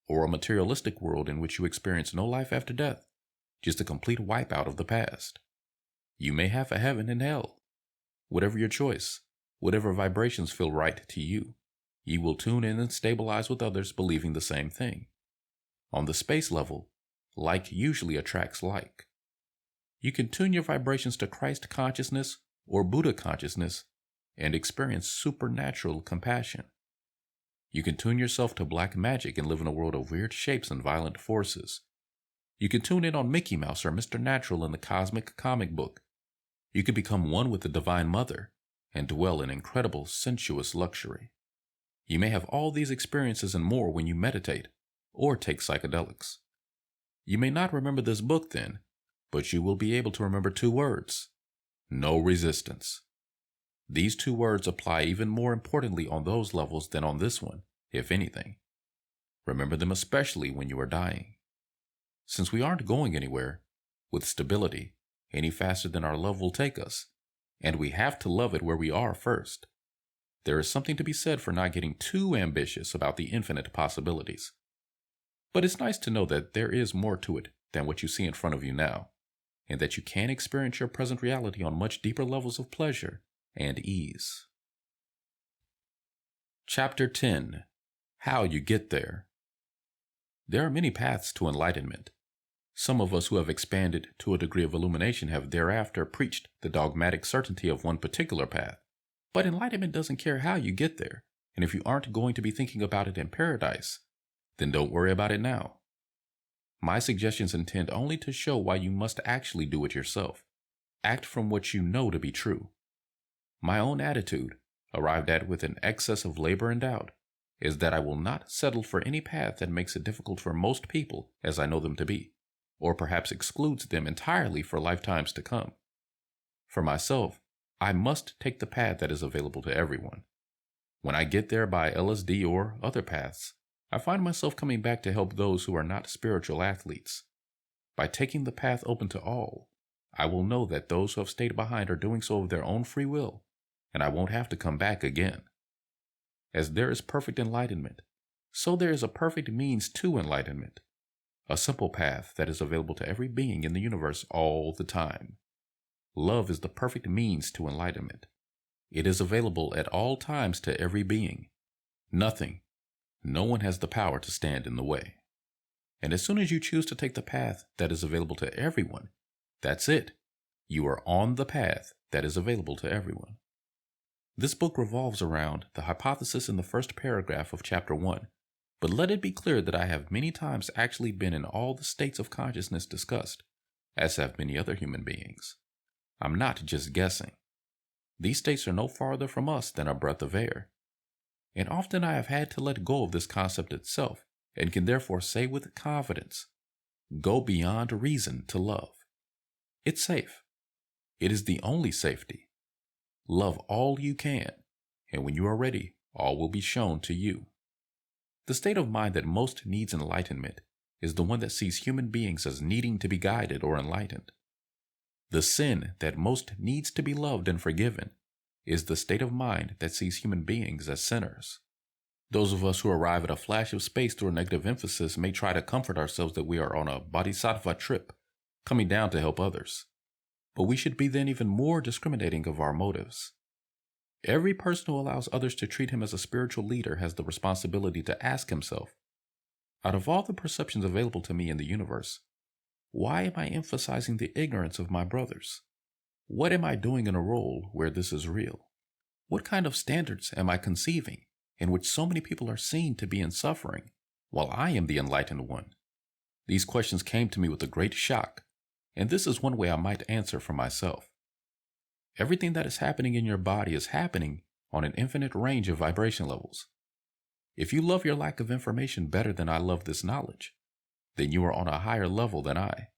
or a materialistic world in which you experience no life after death, just a complete wipeout of the past. You may have a heaven and hell. Whatever your choice, whatever vibrations feel right to you, you will tune in and stabilize with others believing the same thing. On the space level, like usually attracts like. You can tune your vibrations to Christ consciousness or Buddha consciousness and experience supernatural compassion. You can tune yourself to black magic and live in a world of weird shapes and violent forces. You can tune in on Mickey Mouse or Mr. Natural in the cosmic comic book. You can become one with the Divine Mother and dwell in incredible sensuous luxury. You may have all these experiences and more when you meditate or take psychedelics. You may not remember this book then, but you will be able to remember 2 words: no resistance. These 2 words apply even more importantly on those levels than on this one, if anything. Remember them especially when you are dying. Since we aren't going anywhere, with stability, any faster than our love will take us, and we have to love it where we are first. There is something to be said for not getting too ambitious about the infinite possibilities. But it's nice to know that there is more to it than what you see in front of you now, and that you can experience your present reality on much deeper levels of pleasure and ease. Chapter 10. How you get there. There are many paths to enlightenment. Some of us who have expanded to a degree of illumination have thereafter preached the dogmatic certainty of one particular path. But enlightenment doesn't care how you get there, and if you aren't going to be thinking about it in paradise, then don't worry about it now. My suggestions intend only to show why you must actually do it yourself. Act from what you know to be true. My own attitude, arrived at with an excess of labor and doubt, is that I will not settle for any path that makes it difficult for most people as I know them to be, or perhaps excludes them entirely for lifetimes to come. For myself, I must take the path that is available to everyone. When I get there by LSD or other paths, I find myself coming back to help those who are not spiritual athletes. By taking the path open to all, I will know that those who have stayed behind are doing so of their own free will, and I won't have to come back again. As there is perfect enlightenment, so there is a perfect means to enlightenment, a simple path that is available to every being in the universe all the time. Love is the perfect means to enlightenment. It is available at all times to every being. No one has the power to stand in the way. And as soon as you choose to take the path that is available to everyone, that's it. You are on the path that is available to everyone. This book revolves around the hypothesis in the first paragraph of Chapter 1, but let it be clear that I have many times actually been in all the states of consciousness discussed, as have many other human beings. I'm not just guessing. These states are no farther from us than a breath of air. And often I have had to let go of this concept itself, and can therefore say with confidence, go beyond reason to love. It's safe. It is the only safety. Love all you can, and when you are ready, all will be shown to you. The state of mind that most needs enlightenment is the one that sees human beings as needing to be guided or enlightened. The sin that most needs to be loved and forgiven is the state of mind that sees human beings as sinners. Those of us who arrive at a flash of space through a negative emphasis may try to comfort ourselves that we are on a bodhisattva trip, coming down to help others. But we should be then even more discriminating of our motives. Every person who allows others to treat him as a spiritual leader has the responsibility to ask himself, out of all the perceptions available to me in the universe, why am I emphasizing the ignorance of my brothers? What am I doing in a role where this is real? What kind of standards am I conceiving in which so many people are seen to be in suffering, while I am the enlightened one? These questions came to me with a great shock, and this is one way I might answer for myself. Everything that is happening in your body is happening on an infinite range of vibration levels. If you love your lack of information better than I love this knowledge, then you are on a higher level than I.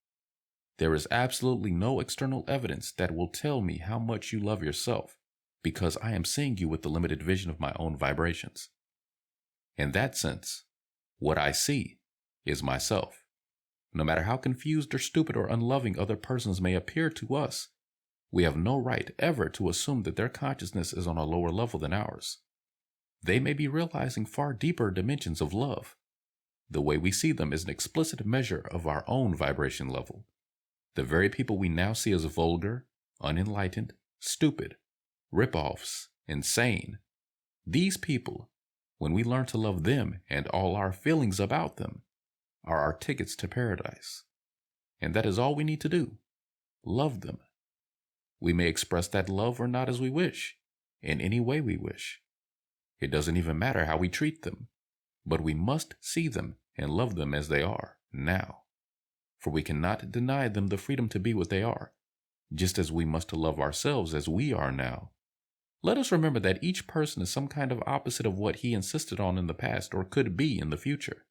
There is absolutely no external evidence that will tell me how much you love yourself, because I am seeing you with the limited vision of my own vibrations. In that sense, what I see is myself. No matter how confused or stupid or unloving other persons may appear to us, we have no right ever to assume that their consciousness is on a lower level than ours. They may be realizing far deeper dimensions of love. The way we see them is an explicit measure of our own vibration level. The very people we now see as vulgar, unenlightened, stupid, rip-offs, insane, these people, when we learn to love them and all our feelings about them, are our tickets to paradise. And that is all we need to do. Love them. We may express that love or not as we wish, in any way we wish. It doesn't even matter how we treat them, but we must see them and love them as they are now. For we cannot deny them the freedom to be what they are, just as we must love ourselves as we are now. Let us remember that each person is some kind of opposite of what he insisted on in the past or could be in the future.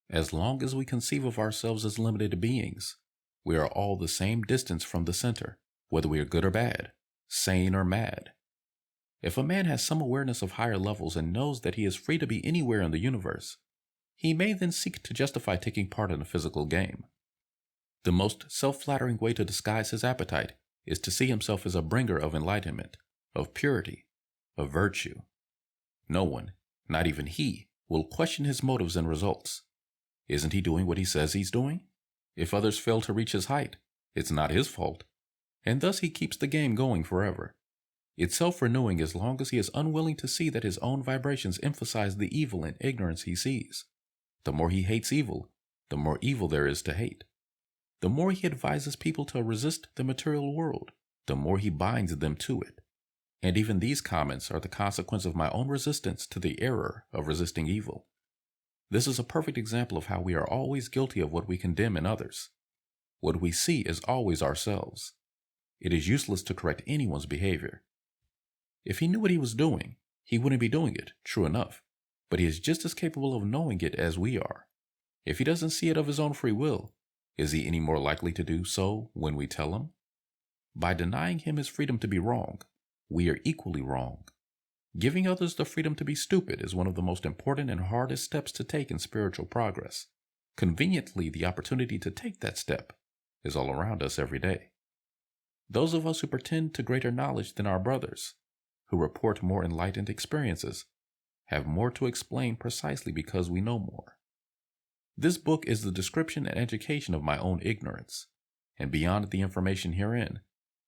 As long as we conceive of ourselves as limited beings, we are all the same distance from the center, whether we are good or bad, sane or mad. If a man has some awareness of higher levels and knows that he is free to be anywhere in the universe, he may then seek to justify taking part in a physical game. The most self-flattering way to disguise his appetite is to see himself as a bringer of enlightenment, of purity, of virtue. No one, not even he, will question his motives and results. Isn't he doing what he says he's doing? If others fail to reach his height, it's not his fault, and thus he keeps the game going forever. It's self-renewing as long as he is unwilling to see that his own vibrations emphasize the evil and ignorance he sees. The more he hates evil, the more evil there is to hate. The more he advises people to resist the material world, the more he binds them to it. And even these comments are the consequence of my own resistance to the error of resisting evil. This is a perfect example of how we are always guilty of what we condemn in others. What we see is always ourselves. It is useless to correct anyone's behavior. If he knew what he was doing, he wouldn't be doing it, true enough, but he is just as capable of knowing it as we are. If he doesn't see it of his own free will, is he any more likely to do so when we tell him? By denying him his freedom to be wrong, we are equally wrong. Giving others the freedom to be stupid is one of the most important and hardest steps to take in spiritual progress. Conveniently, the opportunity to take that step is all around us every day. Those of us who pretend to greater knowledge than our brothers, who report more enlightened experiences, have more to explain precisely because we know more. This book is the description and education of my own ignorance, and beyond the information herein,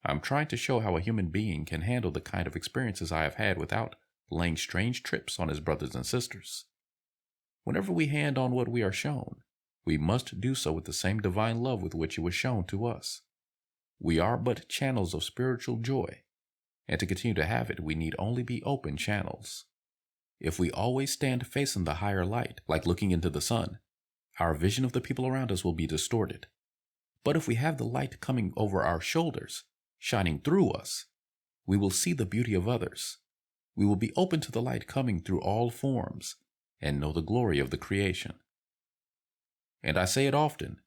I'm trying to show how a human being can handle the kind of experiences I have had without laying strange trips on his brothers and sisters. Whenever we hand on what we are shown, we must do so with the same divine love with which it was shown to us. We are but channels of spiritual joy, and to continue to have it, we need only be open channels. If we always stand facing the higher light, like looking into the sun, our vision of the people around us will be distorted. But if we have the light coming over our shoulders, shining through us, we will see the beauty of others. We will be open to the light coming through all forms and know the glory of the creation. And I say it often,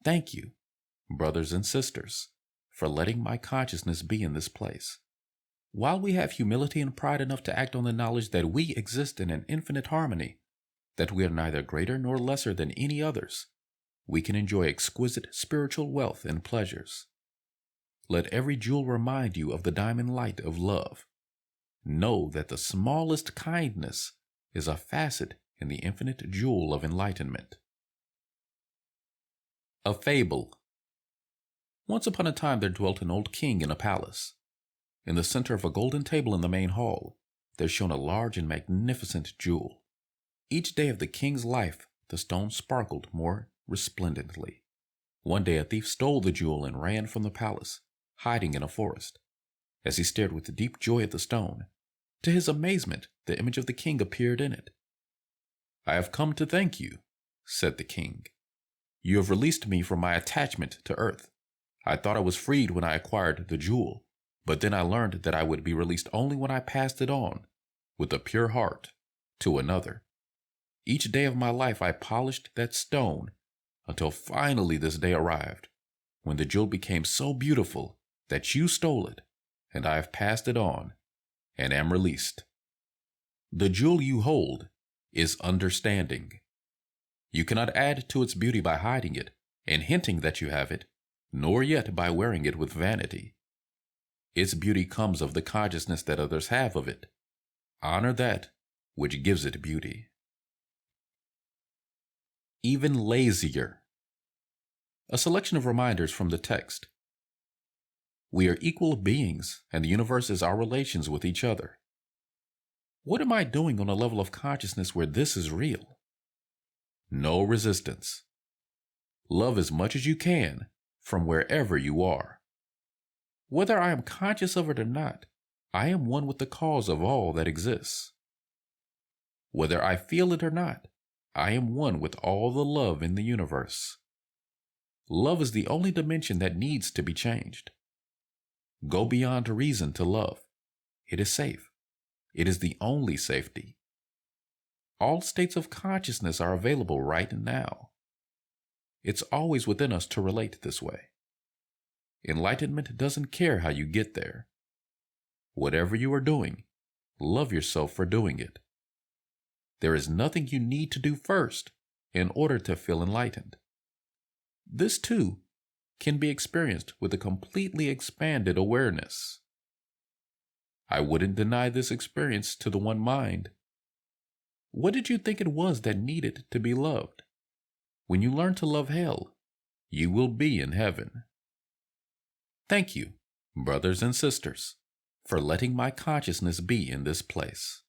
thank you, brothers and sisters, for letting my consciousness be in this place. While we have humility and pride enough to act on the knowledge that we exist in an infinite harmony, that we are neither greater nor lesser than any others, we can enjoy exquisite spiritual wealth and pleasures. Let every jewel remind you of the diamond light of love. Know that the smallest kindness is a facet in the infinite jewel of enlightenment. A Fable. Once upon a time there dwelt an old king in a palace. In the center of a golden table in the main hall, there shone a large and magnificent jewel. Each day of the king's life, the stone sparkled more resplendently. One day a thief stole the jewel and ran from the palace, hiding in a forest. As he stared with deep joy at the stone, to his amazement, the image of the king appeared in it. "I have come to thank you," said the king. "You have released me from my attachment to earth. I thought I was freed when I acquired the jewel, but then I learned that I would be released only when I passed it on, with a pure heart, to another. Each day of my life I polished that stone, until finally this day arrived, when the jewel became so beautiful that you stole it, and I have passed it on, and am released. The jewel you hold is understanding. You cannot add to its beauty by hiding it and hinting that you have it, nor yet by wearing it with vanity. Its beauty comes of the consciousness that others have of it. Honor that which gives it beauty." Even Lazier. A selection of reminders from the text. We are equal beings, and the universe is our relations with each other. What am I doing on a level of consciousness where this is real? No resistance. Love as much as you can from wherever you are. Whether I am conscious of it or not, I am one with the cause of all that exists. Whether I feel it or not, I am one with all the love in the universe. Love is the only dimension that needs to be changed. Go beyond reason to love. It is safe. It is the only safety. All states of consciousness are available right now. It's always within us to relate this way. Enlightenment doesn't care how you get there. Whatever you are doing, love yourself for doing it. There is nothing you need to do first in order to feel enlightened. This, too, can be experienced with a completely expanded awareness. I wouldn't deny this experience to the one mind. What did you think it was that needed to be loved? When you learn to love hell, you will be in heaven. Thank you, brothers and sisters, for letting my consciousness be in this place.